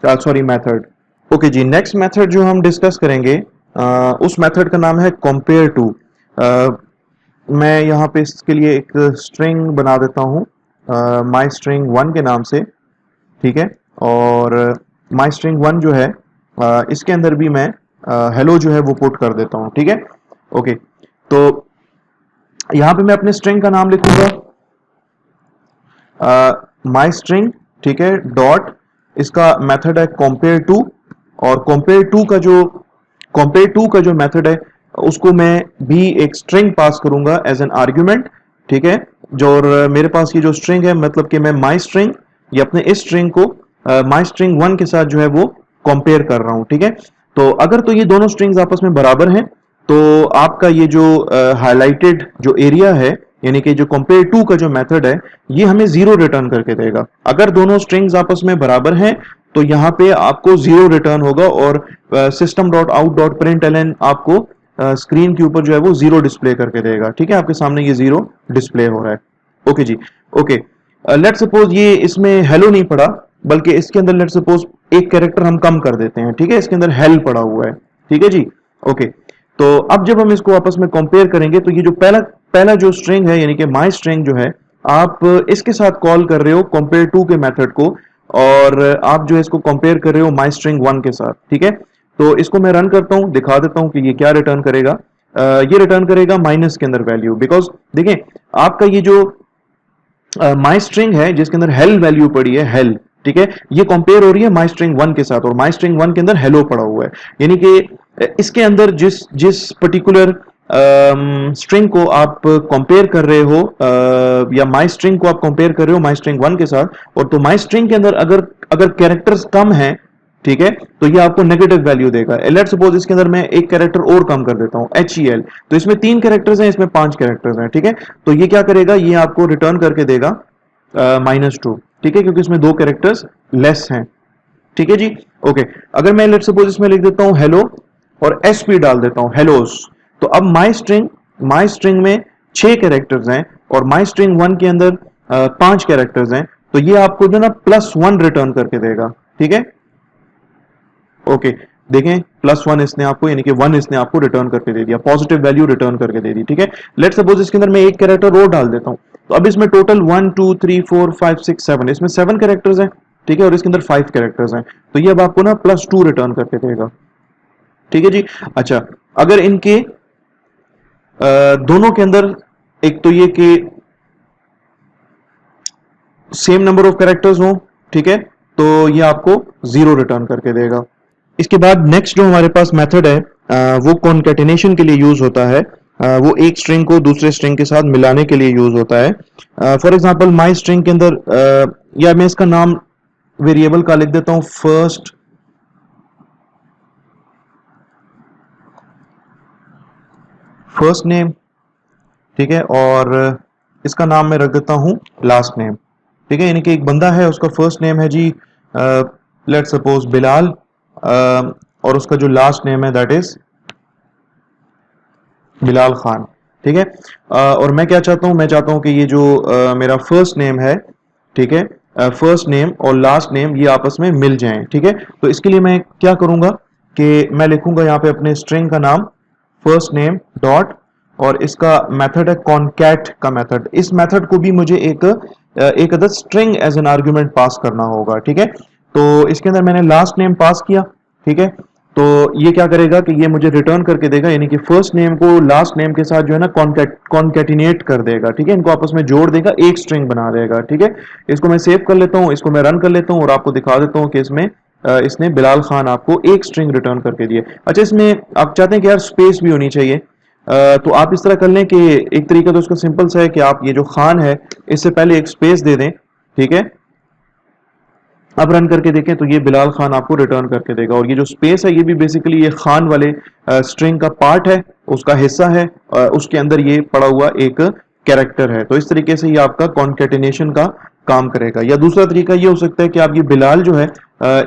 सॉरी मेथड। ओके जी, नेक्स्ट मेथड जो हम डिस्कस करेंगे उस मेथड का नाम है कंपेयर टू। मैं यहाँ पे इसके लिए एक स्ट्रिंग बना देता हूँ माई स्ट्रिंग 1 के नाम से, ठीक है। और माई स्ट्रिंग 1 जो है इसके अंदर भी मैं हेलो जो है वो पुट कर देता हूँ, ठीक है। ओके, तो यहाँ पे मैं अपने स्ट्रिंग का नाम लिखूंगा माई स्ट्रिंग, ठीक है, डॉट इसका मेथड है कंपेयर टू, और कंपेयर टू का जो मेथड है उसको मैं भी एक स्ट्रिंग पास करूंगा एज एन आर्ग्यूमेंट, ठीक है। जो और मेरे पास ये जो स्ट्रिंग है, मतलब कि मैं माई स्ट्रिंग या अपने इस स्ट्रिंग को माई स्ट्रिंग 1 के साथ जो है वो कंपेयर कर रहा हूं, ठीक है। तो अगर तो ये दोनों स्ट्रिंग्स आपस में बराबर हैं तो आपका ये जो हाईलाइटेड जो एरिया है, यानी कि जो कंपेयर टू का जो मेथड है, ये हमें 0 रिटर्न करके देगा। अगर दोनों स्ट्रिंग्स आपस में बराबर हैं तो यहाँ पे आपको 0 रिटर्न होगा, और system dot out dot println आपको स्क्रीन के ऊपर जो है वो 0 डिस्प्ले करके देगा, ठीक है। आपके सामने ये 0 डिस्प्ले हो रहा है। ओके जी, ओके, लेट सपोज ये इसमें हेलो नहीं पड़ा, बल्कि इसके अंदर लेट सपोज एक कैरेक्टर हम कम कर देते हैं, ठीक है। इसके अंदर हेल पड़ा हुआ है, ठीक है जी। ओके, तो अब जब हम इसको आपस में कंपेयर करेंगे तो ये जो पहला जो स्ट्रिंग है, यानी कि माई स्ट्रिंग जो है, आप इसके साथ कॉल कर रहे हो कंपेयर टू के मेथड को, और आप जो है इसको कंपेयर कर रहे हो माई स्ट्रिंग 1 के साथ, ठीक है। तो इसको मैं रन करता हूं, दिखा देता हूं कि ये क्या रिटर्न करेगा। ये रिटर्न करेगा माइनस के अंदर वैल्यू, बिकॉज देखिए आपका ये जो माई स्ट्रिंग है जिसके अंदर हेल वैल्यू पड़ी है, हेल, ठीक है, ये कंपेयर हो रही है माई स्ट्रिंग 1 के साथ, और माई स्ट्रिंग 1 के अंदर हेलो पड़ा हुआ है। यानी कि इसके अंदर जिस पर्टिकुलर स्ट्रिंग को आप कंपेयर कर रहे हो, या माई स्ट्रिंग को आप कंपेयर कर रहे हो माई स्ट्रिंग 1 के साथ, और तो माई स्ट्रिंग के अंदर अगर कैरेक्टर्स कम हैं, ठीक है, तो ये आपको नेगेटिव वैल्यू देगा। लेट्स सपोज इसके अंदर मैं एक कैरेक्टर और कम कर देता हूं, HEL, तो इसमें 3 कैरेक्टर्स हैं, इसमें 5 कैरेक्टर्स हैं, ठीक है। तो ये क्या करेगा, ये आपको रिटर्न करके देगा -2, ठीक है, क्योंकि इसमें 2 कैरेक्टर्स लेस हैं, ठीक है जी। ओके, अगर मैं लेट्स सपोज इसमें लिख देता हूं हेलो और एसपी डाल देता हूं हेलोस, तो अब माई स्ट्रिंग में 6 कैरेक्टर्स हैं और माई स्ट्रिंग 1 के अंदर 5 कैरेक्टर्स हैं, तो ये आपको जो ना +1 रिटर्न करके देगा, ठीक है। ओके, देखें +1 इसने आपको, यानी कि 1 इसने आपको रिटर्न करके दे दिया, पॉजिटिव वैल्यू रिटर्न करके दे दी, ठीक है। लेट्स सपोज इसके अंदर मैं एक कैरेक्टर और डाल देता हूं, तो अब इसमें टोटल 1 2 3 4 5 6 7, इसमें 7 कैरेक्टर्स हैं, ठीक है, और इसके अंदर 5 कैरेक्टर्स हैं, तो ये अब आपको ना +2 रिटर्न करके देगा, ठीक है जी। अच्छा, अगर इनके दोनों के अंदर एक तो ये कि सेम नंबर ऑफ कैरेक्टर्स हो, ठीक है, तो ये आपको 0 रिटर्न करके देगा। इसके बाद नेक्स्ट जो हमारे पास मेथड है वो कॉन्केटिनेशन के लिए यूज होता है। वो एक स्ट्रिंग को दूसरे स्ट्रिंग के साथ मिलाने के लिए यूज होता है। फॉर एग्जांपल माई स्ट्रिंग के अंदर या मैं इसका नाम वेरिएबल का लिख देता हूं फर्स्ट नेम, ठीक है, और इसका नाम मैं रख देता हूं लास्ट नेम, ठीक है, यानी कि एक बंदा है उसका फर्स्ट नेम है जी लेट्स सपोज बिलाल, और उसका जो लास्ट नेम है दैट इज बिलाल खान, ठीक है। और मैं क्या चाहता हूं, मैं चाहता हूं कि ये जो मेरा फर्स्ट नेम है, ठीक है, फर्स्ट नेम और लास्ट नेम ये आपस में मिल जाएं, ठीक है। तो इसके लिए मैं क्या करूंगा कि मैं लिखूंगा यहाँ पे अपने स्ट्रिंग का नाम फर्स्ट नेम डॉट, और इसका मेथड है कॉनकैट का मेथड। इस मेथड को भी मुझे एक other string as an argument pass करना होगा, ठीक है। तो इसके अंदर मैंने लास्ट नेम पास किया, ठीक है, तो ये क्या करेगा कि ये मुझे रिटर्न करके देगा, यानी कि फर्स्ट नेम को लास्ट नेम के साथ जो है ना कॉन्कैटिनेट कर देगा, ठीक है, इनको आपस में जोड़ देगा, एक स्ट्रिंग बना देगा, ठीक है। इसको मैं सेव कर लेता हूँ, इसको मैं रन कर लेता हूँ और आपको दिखा देता हूँ कि इसमें इसने बिलाल खान आपको एक स्ट्रिंग रिटर्न करके दिए। अच्छा, इसमें आप चाहते हैं कि यार स्पेस भी होनी चाहिए, तो आप इस तरह कर लें कि एक तरीका तो इसका सिंपल सा है कि आप ये जो खान है इससे पहले एक स्पेस दे दें, ठीक है। अब रन करके देखें तो ये बिलाल खान आपको रिटर्न करके देगा, और ये जो स्पेस है ये भी बेसिकली ये खान वाले स्ट्रिंग का पार्ट है, उसका हिस्सा है, उसके अंदर ये पड़ा हुआ एक कैरेक्टर है। तो इस तरीके से ये आपका कॉन्केटिनेशन का काम करेगा। या दूसरा तरीका ये हो सकता है कि आप ये बिलाल जो है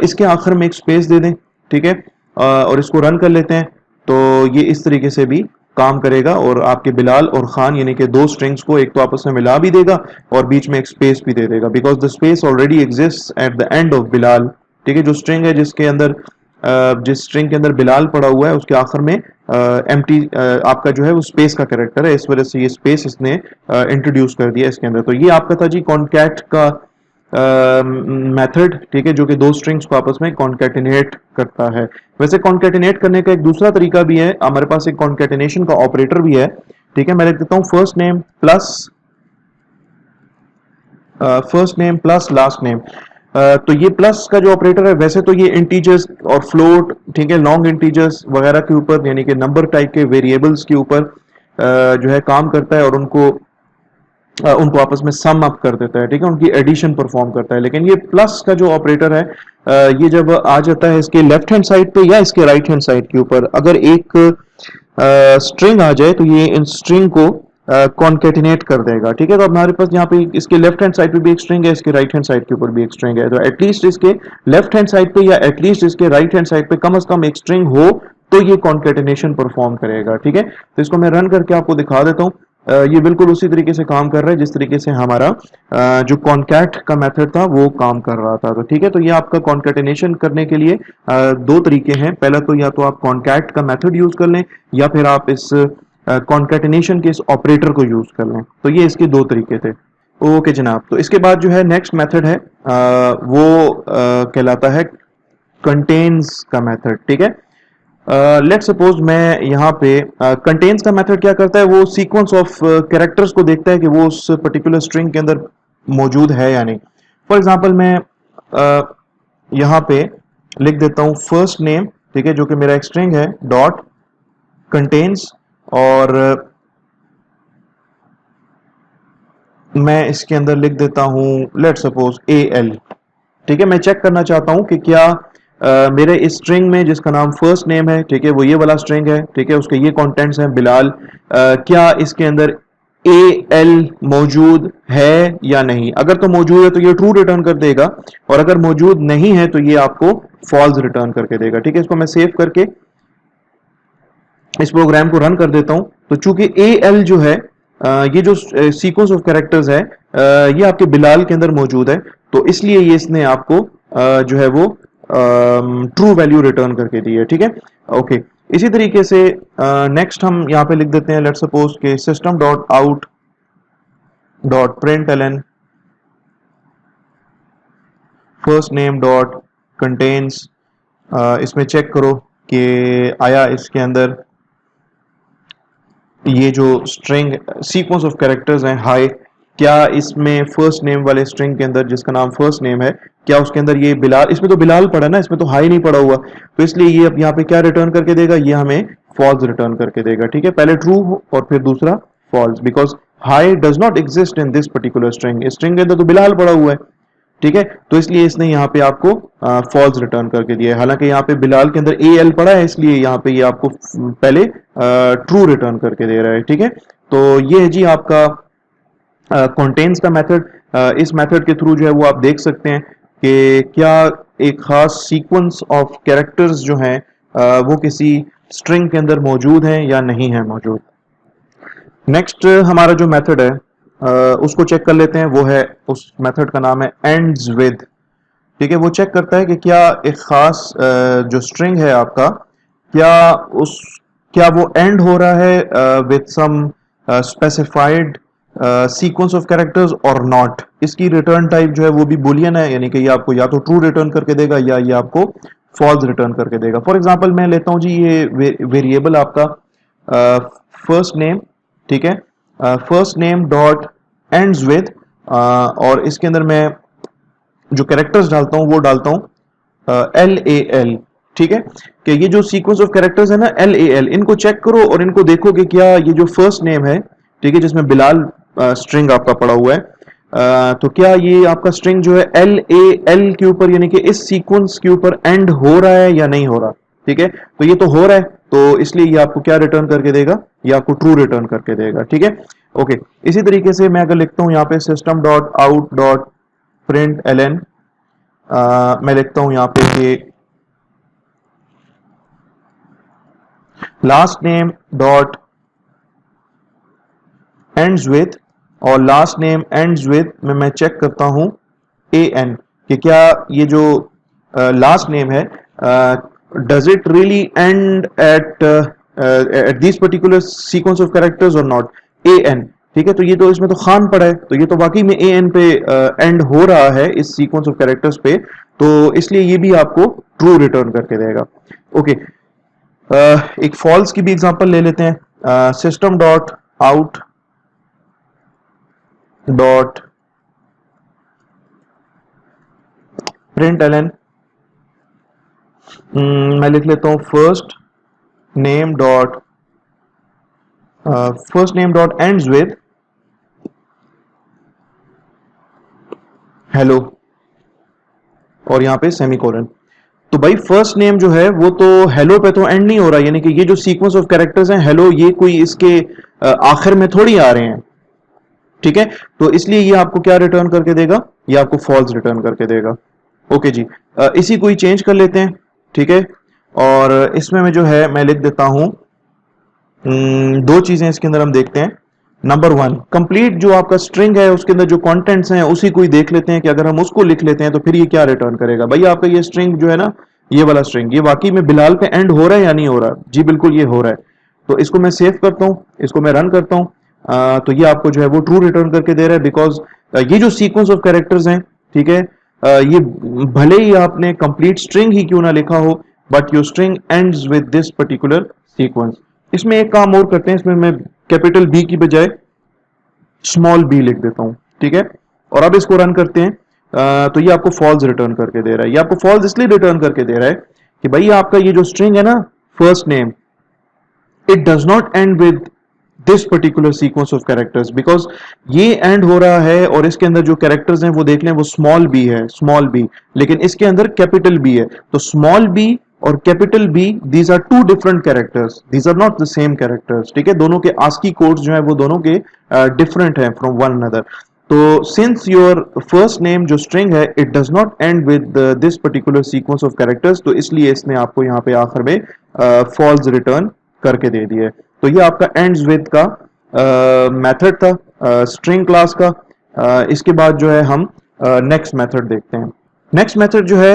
इसके आखिर में एक स्पेस दे दें, ठीक है, और इसको रन कर लेते हैं, तो ये इस तरीके से भी काम करेगा और आपके बिलाल और खान यानी कि 2 स्ट्रिंग्स को एक तो आपस में मिला भी देगा और बीच में एक स्पेस भी दे देगा, because the space already exist at the end of Bilal, ठीक है। जो स्ट्रिंग है जिसके अंदर जिस स्ट्रिंग के अंदर बिलाल पड़ा हुआ है उसके आखिर में एम्प्टी आपका जो है वो स्पेस का कैरेक्टर है, इस वजह से ये स्पेस इसने इंट्रोड्यूस कर दिया इसके अंदर। तो ये आपका था जी कॉन्कैट का मेथड, ठीक है, जो कि 2 स्ट्रिंग्स को आपस में कॉन्कैटिनेट करता है। वैसे कॉन्कैटिनेट करने का एक दूसरा तरीका भी है, हमारे पास एक कॉन्कैटिनेशन का ऑपरेटर भी है, ठीक है। मैं लिख देता हूं first name plus last name. तो ये प्लस का जो ऑपरेटर है वैसे तो ये इंटीजर्स और फ्लोट, ठीक है, लॉन्ग इंटीजर्स वगैरह के ऊपर यानी कि नंबर टाइप के वेरिएबल्स के ऊपर जो है काम करता है और उनको आपस में सम अप कर देता है, ठीक है, उनकी एडिशन परफॉर्म करता है। लेकिन ये प्लस का जो ऑपरेटर है ये जब आ जाता है इसके लेफ्ट हैंड साइड पे या इसके राइट हैंड साइड के ऊपर, अगर एक स्ट्रिंग आ जाए तो ये इन स्ट्रिंग को कॉन्केटिनेट कर देगा, ठीक है। तो अब हमारे पास यहाँ पे इसके लेफ्ट हैंड साइड पे भी एक स्ट्रिंग है, इसके राइट हैंड साइड के ऊपर भी एक स्ट्रिंग है, तो एटलीस्ट इसके लेफ्ट हैंड साइड पे या एटलीस्ट इसके राइट हैंड साइड पे कम से कम एक स्ट्रिंग हो तो ये कॉन्केटिनेशन परफॉर्म करेगा, ठीक है। तो इसको मैं रन करके आपको दिखा देता हूँ। ये बिल्कुल उसी तरीके से काम कर रहा है जिस तरीके से हमारा जो कॉन्कैट का मेथड था वो काम कर रहा था। तो ठीक है, तो ये आपका कॉन्कैटिनेशन करने के लिए 2 तरीके हैं। पहला तो या तो आप कॉन्कैट का मेथड यूज कर लें या फिर आप इस कॉन्कैटिनेशन के इस ऑपरेटर को यूज कर लें। तो ये इसके 2 तरीके थे। ओके जनाब, तो इसके बाद जो है नेक्स्ट मेथड है वो कहलाता है कंटेन्स का मेथड, ठीक है। लेट्स सपोज मैं यहाँ पे कंटेन्स का मेथड क्या करता है, वो सीक्वेंस ऑफ कैरेक्टर्स को देखता है कि वो उस पर्टिकुलर स्ट्रिंग के अंदर मौजूद है या नहीं। फॉर एग्जांपल मैं यहाँ पे लिख देता हूँ फर्स्ट नेम, ठीक है, जो कि मेरा एक स्ट्रिंग है, डॉट कंटेन्स, और मैं इसके अंदर लिख देता हूँ लेट्स सपोज AL, ठीक है। मैं चेक करना चाहता हूँ कि क्या मेरे इस स्ट्रिंग में जिसका नाम फर्स्ट नेम है, ठीक है, वो ये वाला स्ट्रिंग है, ठीक है, उसके ये कंटेंट्स हैं बिलाल, क्या इसके अंदर ए एल मौजूद है या नहीं। अगर तो मौजूद है तो ये ट्रू रिटर्न कर देगा, और अगर मौजूद नहीं है तो ये आपको फॉल्स रिटर्न करके देगा। ठीक है, इसको मैं सेव करके इस प्रोग्राम को रन कर देता हूं। तो चूंकि ए एल जो है ये जो सीक्वेंस ऑफ कैरेक्टर्स है ये आपके बिलाल के अंदर मौजूद है, तो इसलिए ये इसने आपको जो है वो ट्रू वैल्यू रिटर्न करके दी है। ठीक है, ओके। इसी तरीके से नेक्स्ट हम यहाँ पे लिख देते हैं, लेट सपोज के system dot out dot print L N first name dot contains, इसमें चेक करो कि आया इसके अंदर ये जो स्ट्रिंग सीक्वेंस ऑफ कैरेक्टर्स हैं हाई, क्या इसमें फर्स्ट नेम वाले स्ट्रिंग के अंदर जिसका नाम फर्स्ट नेम है, क्या उसके अंदर ये बिलाल, इसमें तो बिलाल पड़ा ना, इसमें तो हाई नहीं पड़ा हुआ, तो इसलिए ये अब यहाँ पे क्या रिटर्न करके देगा, ये हमें फॉल्स रिटर्न करके देगा। ठीक है, पहले ट्रू और फिर दूसरा false, because hi does not exist in this particular string, इस स्ट्रिंग के अंदर तो बिलाल पड़ा हुआ है। ठीक है, तो इसलिए इसने यहाँ पे आपको फॉल्स रिटर्न करके दिया है। हालांकि यहाँ पे बिलाल के अंदर ए एल पड़ा है, इसलिए यहाँ पे ये आपको पहले ट्रू रिटर्न करके दे रहा है। ठीक है, तो ये है जी आपका कंटेन्स का मेथड। इस मेथड के थ्रू जो है वो आप देख सकते हैं कि क्या एक खास सीक्वेंस ऑफ कैरेक्टर्स जो हैं वो किसी स्ट्रिंग के अंदर मौजूद हैं या नहीं है मौजूद। नेक्स्ट हमारा जो मेथड है उसको चेक कर लेते हैं, वो है, उस मेथड का नाम है एंड्स विद। ठीक है, वो चेक करता है कि क्या एक खास जो स्ट्रिंग है आपका, क्या वो एंड हो रहा है with some specified sequence of characters और नॉट। इसकी रिटर्न टाइप जो है वो भी बुलियन है, यानी कि ये आपको या तो ट्रू रिटर्न करके देगा या ये आपको फॉल्स रिटर्न करके देगा। फॉर एग्जांपल मैं लेता हूं जी ये वेरिएबल आपका फर्स्ट नेम। ठीक है, first name dot ends with, और इसके अंदर मैं जो कैरेक्टर्स डालता हूं वो डालता हूं एल ए एल। ठीक है, कि ये जो सीक्वेंस ऑफ कैरेक्टर्स है ना एल ए एल, इनको चेक करो और इनको देखो कि क्या ये जो फर्स्ट नेम है, ठीक है, जिसमें बिलाल स्ट्रिंग आपका पड़ा हुआ है, तो क्या ये आपका स्ट्रिंग जो है एल ए एल के ऊपर, यानी कि इस सीक्वेंस के ऊपर एंड हो रहा है या नहीं हो रहा। ठीक है, तो ये तो हो रहा है, तो इसलिए ये आपको क्या रिटर्न करके देगा, ये आपको ट्रू रिटर्न करके देगा। ठीक है, ओके। इसी तरीके से मैं अगर लिखता हूं यहाँ पे system dot out dot print L N, मैं लिखता हूं यहाँ पे कि last name dot ends with, और लास्ट नेम एंड्स विद में मैं चेक करता हूं ए एन, कि क्या ये जो लास्ट नेम है does it really and at this particular sequence of characters और नॉट, ए एन। ठीक है, तो ये तो इसमें तो खान पड़ा है, तो ये तो वाकई में ए एन पे एंड हो रहा है इस सीक्वेंस ऑफ कैरेक्टर्स पे, तो इसलिए ये भी आपको ट्रू रिटर्न करके देगा। ओके, एक फॉल्स की भी एग्जांपल ले लेते हैं, system dot out dot print L N, मैं लिख लेता हूं first name dot ends with hello, और यहां पे सेमीकोलन। तो भाई फर्स्ट नेम जो है वो तो हेलो पे तो एंड नहीं हो रहा, यानी कि ये जो सीक्वेंस ऑफ कैरेक्टर्स हैं हेलो, ये कोई इसके आखिर में थोड़ी आ रहे हैं। ठीक है, तो इसलिए ये आपको क्या रिटर्न करके देगा, ये आपको फॉल्स रिटर्न करके देगा। ओके जी, इसी को ही चेंज कर लेते हैं। ठीक है, और इसमें मैं जो है मैं लिख देता हूं दो चीजें इसके अंदर हम देखते हैं। नंबर वन, कंप्लीट जो आपका स्ट्रिंग है उसके अंदर जो कंटेंट्स हैं उसी को ही देख लेते हैं कि अगर हम उसको लिख लेते हैं तो फिर ये क्या रिटर्न करेगा। भाई आपका ये स्ट्रिंग जो है ना, ये वाला स्ट्रिंग, ये वाकई में बिलाल पे एंड हो रहा है या नहीं हो रहा। जी बिल्कुल ये हो रहा है, तो इसको मैं सेव करता हूं, इसको मैं रन करता हूं, तो ये आपको जो है वो ट्रू रिटर्न करके दे रहा है, बिकॉज ये जो सीक्वेंस ऑफ कैरेक्टर्स हैं, ठीक है, ये भले ही आपने कंप्लीट स्ट्रिंग ही क्यों ना लिखा हो, but your string ends with this particular sequence. इसमें एक काम और करते हैं, इसमें मैं कैपिटल बी की बजाय स्मॉल बी लिख देता हूं। ठीक है, और अब इसको रन करते हैं, तो ये आपको फॉल्स रिटर्न करके दे रहा है। ये आपको फॉल्स इसलिए रिटर्न करके दे रहा है कि भाई आपका ये जो स्ट्रिंग है ना first name, it does not and with this particular sequence of characters, because ये एंड हो रहा है और इसके अंदर जो कैरेक्टर्स हैं वो देख लें वो स्मॉल बी है, स्मॉल बी, लेकिन इसके अंदर कैपिटल बी है, तो स्मॉल बी और capital B, these are two different characters, these are not the same characters, ठीक है। दोनों के आस्की कोड्स जो है वो दोनों के डिफरेंट हैं फ्रॉम वन अनदर। तो सिंस योर फर्स्ट नेम जो स्ट्रिंग है it does not and with this particular sequence of characters, तो इसलिए इसने आपको यहाँ पे आखिर में फॉल्स रिटर्न करके दे दिया है। तो ये आपका एंड्स विद का मेथड था स्ट्रिंग क्लास का। इसके बाद जो है हम नेक्स्ट मेथड देखते हैं। नेक्स्ट मेथड जो है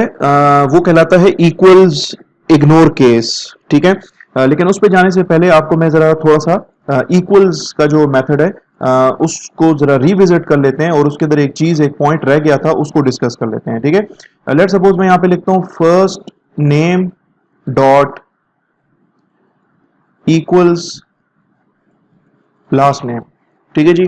वो कहलाता है इक्वल्स इग्नोर केस, ठीक है। लेकिन उस पर जाने से पहले आपको मैं जरा थोड़ा सा इक्वल्स का जो मेथड है उसको जरा रिविजिट कर लेते हैं, और उसके अंदर एक चीज, एक पॉइंट रह गया था, उसको डिस्कस कर लेते हैं, ठीक है। लेट सपोज मैं यहाँ पे लिखता हूं first name dot equals last name, ठीक है जी।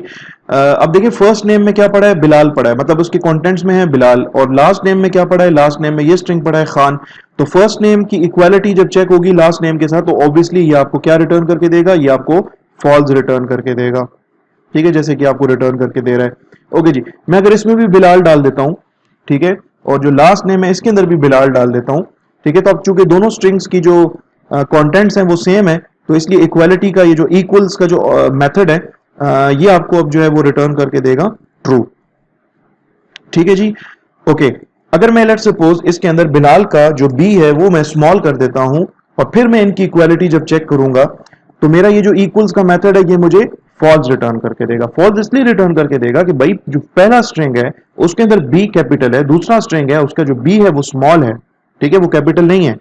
अब देखिए फर्स्ट नेम में क्या पड़ा है, बिलाल पड़ा है, मतलब उसके कंटेंट्स में है बिलाल, और लास्ट नेम में क्या पड़ा है, लास्ट नेम में ये स्ट्रिंग पड़ा है खान। तो फर्स्ट नेम की इक्वालिटी जब चेक होगी लास्ट नेम के साथ, तो ऑब्वियसली ये आपको क्या रिटर्न करके देगा, ये आपको फॉल्स रिटर्न करके देगा, ठीक है, जैसे कि आपको रिटर्न करके दे रहा है। ओके जी, मैं अगर इसमें भी बिलाल डाल देता हूं, ठीक है, और जो लास्ट नेम है इसके अंदर भी बिलाल डाल देता हूं, ठीक है, तो अब चूंकि दोनों स्ट्रिंग्स की जो कंटेंट्स हैं वो सेम है, तो इसलिए इक्वालिटी का ये जो इक्वल्स का जो मेथड है ये आपको अब जो है वो रिटर्न करके देगा ट्रू, ठीक है जी। ओके, अगर मैं लेट सपोज इसके अंदर बिलाल का जो बी है वो मैं स्मॉल कर देता हूं, और फिर मैं इनकी इक्वालिटी जब चेक करूंगा, तो मेरा ये जो इक्वल्स का मेथड है ये मुझे फॉल्स रिटर्न करके देगा। फॉल्स इसलिए रिटर्न करके देगा कि भाई जो पहला स्ट्रिंग है उसके अंदर बी कैपिटल है, दूसरा स्ट्रिंग है उसका जो बी है वो स्मॉल है, ठीक है, वो कैपिटल नहीं है।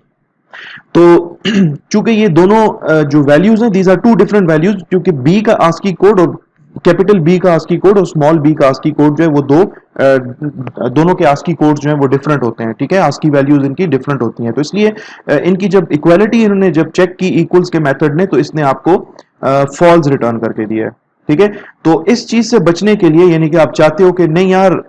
तो चूंकि ये दोनों जो वैल्यूज हैं these are two different values, क्योंकि बी का आस्की कोड और कैपिटल बी का आस्की कोड और स्मॉल बी का आस्की कोड जो है वो दोनों के आस्की कोड जो है वो डिफरेंट होते हैं, ठीक है, आस्की वैल्यूज इनकी डिफरेंट होती हैं। तो इसलिए इनकी जब इक्वालिटी इन्होंने जब चेक की इक्वल्स के मेथड ने, तो इसने आपको फॉल्स रिटर्न करके दिया है, ठीक है। तो इस चीज से बचने के लिए, यानी कि आप चाहते हो कि नहीं यार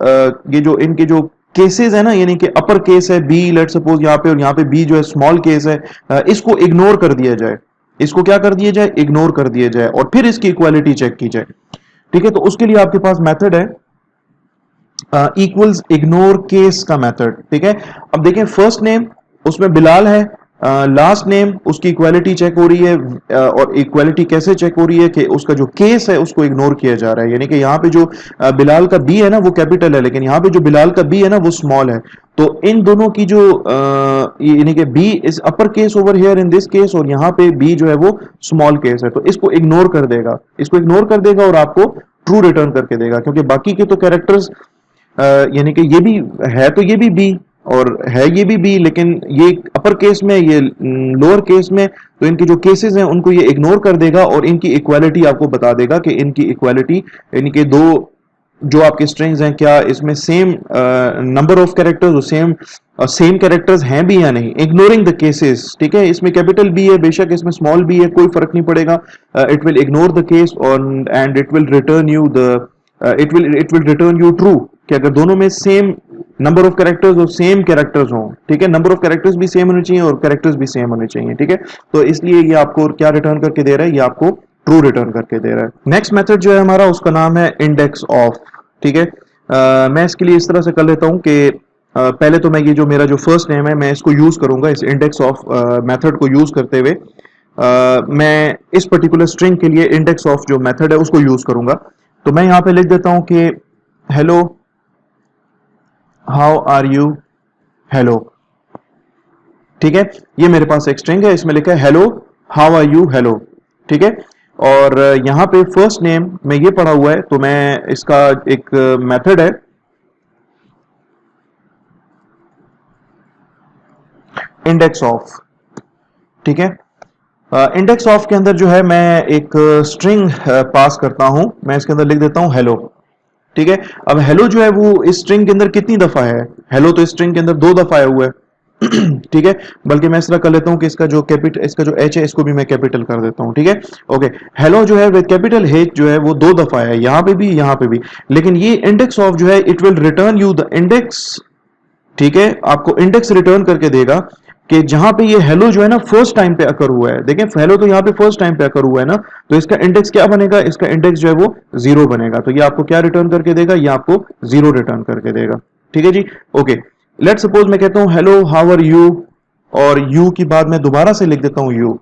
ये जो इनके जो केसेस है ना, यानी कि अपर केस है बी लेट सपोज यहाँ पे, और यहाँ पे बी जो है स्मॉल केस है, इसको इग्नोर कर दिया जाए, इसको क्या कर दिया जाए, इग्नोर कर दिया जाए, और फिर इसकी इक्वालिटी चेक की जाए, ठीक है। तो उसके लिए आपके पास मेथड है इक्वल्स इग्नोर केस का मेथड, ठीक है। अब देखें फर्स्ट नेम उसमें बिलाल है, लास्ट नेम उसकी इक्वालिटी चेक हो रही है, और इक्वालिटी कैसे चेक हो रही है कि उसका जो केस है उसको इग्नोर किया जा रहा है, यानी कि यहाँ पे जो बिलाल का बी है ना वो कैपिटल है, लेकिन यहाँ पे जो बिलाल का बी है ना वो स्मॉल है। तो इन दोनों की जो यानी कि B is upper case over here in this case, और यहाँ पे बी जो है वो स्मॉल केस है, तो इसको इग्नोर कर देगा, इसको इग्नोर कर देगा और आपको ट्रू रिटर्न करके देगा, क्योंकि बाकी के तो कैरेक्टर्स यानी कि ये भी है, तो ये भी बी और है ये भी बी, लेकिन ये अपर केस में ये लोअर केस में, तो इनके जो केसेस हैं उनको ये इग्नोर कर देगा और इनकी इक्वालिटी आपको बता देगा कि इनकी इक्वालिटी यानी कि दो जो आपके स्ट्रिंग्स हैं क्या इसमें सेम नंबर ऑफ कैरेक्टर्स और सेम कैरेक्टर्स हैं भी या नहीं, इग्नोरिंग द केसेस, ठीक है। इसमें कैपिटल बी है, बेशक इसमें स्मॉल बी है, कोई फर्क नहीं पड़ेगा, it will ignore the case and it will return you it will return you true, कि अगर दोनों में सेम नंबर ऑफ कैरेक्टर्स और सेम कैरेक्टर्स हों, ठीक है, नंबर ऑफ कैरेक्टर्स भी सेम होने चाहिए और कैरेक्टर्स भी सेम होने चाहिए, ठीक है। तो इसलिए ये आपको क्या रिटर्न करके दे रहा है, ये आपको ट्रू रिटर्न करके दे रहा है। नेक्स्ट मेथड जो है हमारा उसका नाम है इंडेक्स ऑफ, ठीक है। मैं इसके लिए इस तरह से कर लेता हूं कि पहले तो मैं ये जो मेरा जो फर्स्ट नेम है मैं इसको यूज करूंगा, इस इंडेक्स ऑफ मेथड को यूज करते हुए मैं इस पर्टिकुलर स्ट्रिंग के लिए इंडेक्स ऑफ जो मेथड है उसको यूज करूंगा। तो मैं यहां पे लिख देता हूं कि hello how are you hello, ठीक है, ये मेरे पास एक स्ट्रिंग है, इसमें लिखा है hello how are you hello, ठीक है। और यहां पे फर्स्ट नेम में ये पड़ा हुआ है, तो मैं इसका एक मेथड है इंडेक्स ऑफ, ठीक है। इंडेक्स ऑफ के अंदर जो है मैं एक स्ट्रिंग पास करता हूं, मैं इसके अंदर लिख देता हूं हेलो, ठीक है। अब हेलो जो है वो इस स्ट्रिंग के अंदर कितनी दफा है, हेलो तो इस स्ट्रिंग के अंदर 2 दफा आया हुआ है ठीक है, बल्कि मैं इस तरह कर लेता हूं कि इसका जो एच है इसको भी मैं कैपिटल कर देता हूं, ठीक है। ओके, हेलो जो है विद कैपिटल एच जो है वो 2 दफा है, यहां पे भी यहां पे भी, लेकिन ये इंडेक्स ऑफ जो है it will return you the index, ठीक है, आपको इंडेक्स रिटर्न करके देगा कि जहां पे ये हेलो जो है ना फर्स्ट टाइम पे अकर हुआ है, देखें हेलो तो यहाँ पे फर्स्ट टाइम पे अकर हुआ है ना, तो इसका इंडेक्स क्या बनेगा, इसका इंडेक्स जो है वो 0 बनेगा, तो ये आपको क्या रिटर्न करके देगा, ये आपको 0 रिटर्न करके देगा, ठीक है जी। ओके, लेट्स सपोज मैं कहता हूं हेलो हाउ आर यू और u की बाद मैं दोबारा से लिख देता हूं u,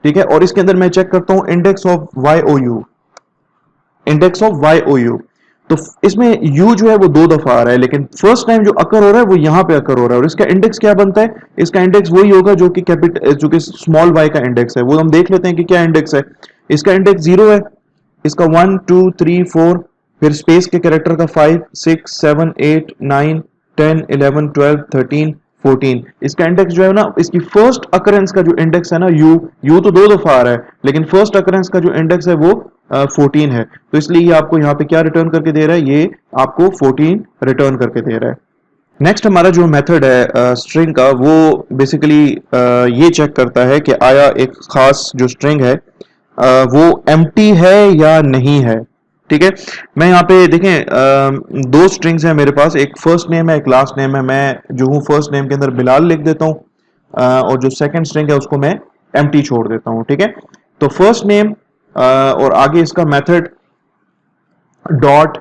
ठीक है। और इसके अंदर मैं चेक करता हूं index of Y O U, index of Y O U. तो इसमें u जो है वो 2 दफा आ रहा है, लेकिन फर्स्ट टाइम जो अकर हो रहा है वो यहां पे अकर हो रहा है। और इसका इंडेक्स क्या बनता है? इसका इंडेक्स वही होगा जो कि जो कि स्मॉल y का इंडेक्स है। वो हम देख लेते हैं कि क्या इंडेक्स है। इसका इंडेक्स 0 है, इसका 1 2 3 4, फिर स्पेस के कैरेक्टर का 5 6 7 8 9 10 11 12 13 14। इसका इंडेक्स जो है ना, इसकी फर्स्ट अकरेंस का जो इंडेक्स है ना यू तो 2 दफा आ रहा है, लेकिन फर्स्ट अकरेंस का जो इंडेक्स है वो 14 है। तो इसलिए ये आपको यहाँ पे क्या रिटर्न करके दे रहा है? ये आपको 14 रिटर्न करके दे रहा है। नेक्स्ट हमारा जो मेथड है स्ट्रिंग का, वो बेसिकली ये चेक करता है कि आया एक खास जो स्ट्रिंग है वो एम्प्टी है या नहीं है, ठीक है। मैं यहाँ पे देखें दो स्ट्रिंग्स हैं मेरे पास, एक फर्स्ट नेम है एक लास्ट नेम है। मैं जो हूँ फर्स्ट नेम के अंदर बिलाल लिख देता हूँ और जो सेकंड स्ट्रिंग है उसको मैं एम्प्टी छोड़ देता हूँ, ठीक है। तो फर्स्ट नेम और आगे इसका मेथड डॉट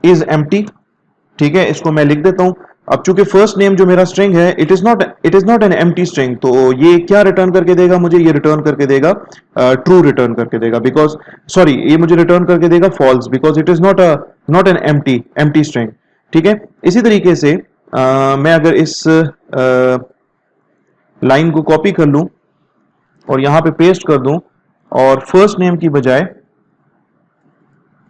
इज एम्प्टी, ठीक है, इसको मैं लिख देता हूं। अब चूंकि फर्स्ट नेम जो मेरा स्ट्रिंग है it is not an empty string, तो ये क्या रिटर्न करके देगा मुझे? ये रिटर्न करके देगा ट्रू रिटर्न करके देगा, बिकॉज सॉरी ये मुझे रिटर्न करके देगा false, because it is not an empty string, ठीक है। इसी तरीके से मैं अगर इस लाइन को कॉपी कर लूं और यहां पे पेस्ट कर दूं और फर्स्ट नेम की बजाय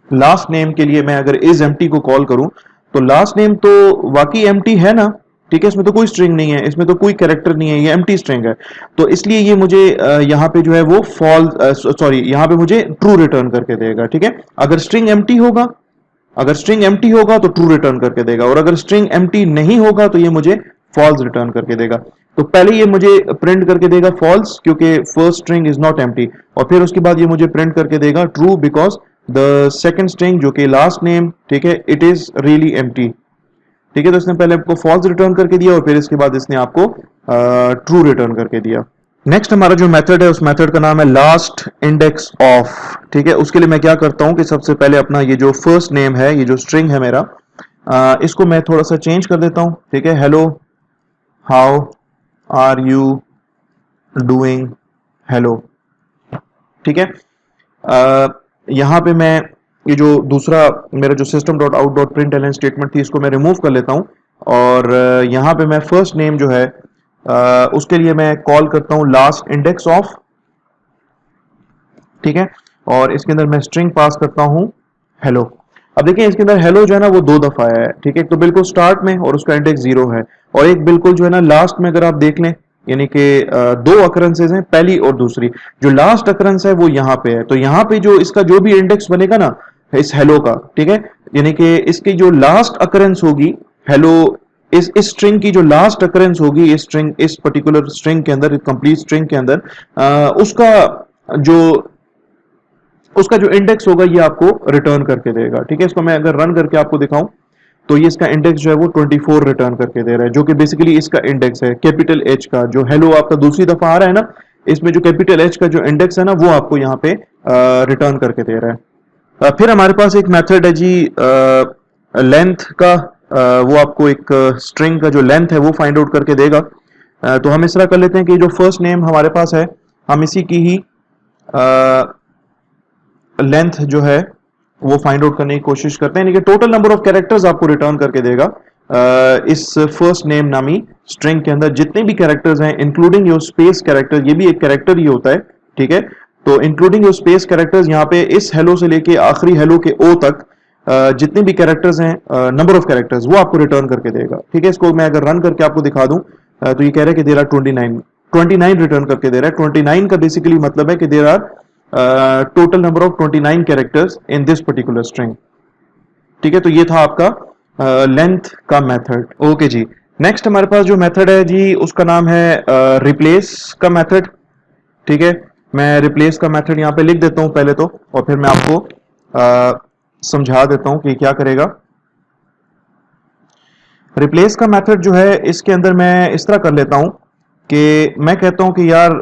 लास्ट नेम के लिए मैं अगर इज एम्प्टी को कॉल करूं, तो लास्ट नेम तो वाकई एम्प्टी है ना, ठीक है, इसमें तो कोई स्ट्रिंग नहीं है, इसमें तो कोई कैरेक्टर नहीं है, ये एम्प्टी स्ट्रिंग है। तो इसलिए ये मुझे यहाँ पे जो है वो फॉल्स सॉरी यहाँ पे मुझे ट्रू रिटर्न करके देगा, ठीक है। अगर स्ट्रिंग एम्प्टी होगा, अगर स्ट्रिंग एम्प्टी होगा तो ट्रू रिटर्न करके देगा, और अगर स्ट्रिंग एम्प्टी नहीं होगा तो ये मुझे फॉल्स रिटर्न करके देगा। तो पहले ये मुझे प्रिंट करके देगा फॉल्स क्योंकि first string is not empty, और फिर उसके बाद ये मुझे प्रिंट करके देगा true because the second string जो कि लास्ट नेम, ठीक है, इट इज रियली एम्प्टी, ठीक है। तो इसने पहले आपको फॉल्स रिटर्न करके दिया और फिर इसके बाद इसने आपको ट्रू रिटर्न करके दिया। नेक्स्ट हमारा जो मेथड है उस मेथड का नाम है लास्ट इंडेक्स ऑफ, ठीक है। उसके लिए मैं क्या करता हूं कि सबसे पहले अपना ये जो फर्स्ट नेम है, ये जो स्ट्रिंग है मेरा, इसको मैं थोड़ा सा चेंज कर देता हूं, ठीक है। Hello, how are you doing, hello, ठीक है। यहां पे मैं ये जो दूसरा मेरा जो system dot out dot print L N statement थी इसको मैं रिमूव कर लेता हूं, और यहां पे मैं फर्स्ट नेम जो है उसके लिए मैं कॉल करता हूं लास्ट इंडेक्स ऑफ, ठीक है। और इसके अंदर मैं स्ट्रिंग पास करता हूं हेलो। अब देखिए इसके अंदर हेलो जो है ना वो 2 दफा है, ठीक है। तो बिल्कुल स्टार्ट में और उसका इंडेक्स 0 है, और एक बिल्कुल जो है ना लास्ट में, अगर आप देख लें, यानी कि 2 अकरेंसेज हैं, पहली और दूसरी। जो लास्ट अकरेंस है वो यहाँ पे है, तो यहाँ पे जो इसका जो भी इंडेक्स बनेगा ना इस हेलो का, ठीक है, यानी कि इसकी जो लास्ट अकरेंस होगी हेलो, इस स्ट्रिंग की जो लास्ट अकरेंस होगी इस पर्टिकुलर स्ट्रिंग के अंदर, कंप्लीट स्ट्रिंग के अंदर, जो उसका जो इंडेक्स होगा ये आपको रिटर्न करके देगा, ठीक है। इसको मैं अगर रन करके आपको दिखाऊं तो ये इसका इंडेक्स जो है वो 24 रिटर्न करके दे रहा है, जो कि बेसिकली इसका इंडेक्स है कैपिटल एच का। जो हेलो आपका दूसरी दफा आ रहा है ना, इसमें जो कैपिटल एच का जो इंडेक्स है ना वो आपको यहाँ पे रिटर्न करके दे रहा है। फिर हमारे पास एक मेथड है जी लेंथ का, वो आपको एक स्ट्रिंग का जो लेंथ है वो फाइंड आउट करके देगा। तो हम इस तरह कर लेते हैं कि जो फर्स्ट नेम हमारे पास है हम इसी की ही लेंथ जो है वो फाइंड आउट करने की कोशिश करते हैं, यानी कि टोटल नंबर ऑफ कैरेक्टर्स आपको रिटर्न करके देगा इस फर्स्ट नेम नामी स्ट्रिंग के अंदर जितने भी कैरेक्टर्स हैं, इंक्लूडिंग योर स्पेस कैरेक्टर, ये भी एक कैरेक्टर ही होता है, ठीक है। तो इंक्लूडिंग योर स्पेस कैरेक्टर्स, यहाँ पे इस हेलो से लेके आखिरी हेलो के ओ तक जितने भी कैरेक्टर्स हैं, नंबर ऑफ कैरेक्टर्स, वो आपको रिटर्न करके देगा, ठीक है। इसको मैं अगर रन करके आपको दिखा दूं तो ये कह रहा है कि देर आर 29 रिटर्न करके दे रहा है। 29 का बेसिकली मतलब है कि there are total number of 29 characters in this particular string, ठीक है। तो ये था आपका लेंथ का मेथड। ओके जी, नेक्स्ट हमारे पास जो मेथड है जी उसका नाम है रिप्लेस का मेथड, ठीक है। मैं रिप्लेस का मेथड यहाँ पे लिख देता हूँ पहले तो, और फिर मैं आपको समझा देता हूँ कि क्या करेगा। रिप्लेस का मेथड जो है इसके अंदर मैं इस तरह कर लेता हूँ कि मैं कहता हूँ कि यार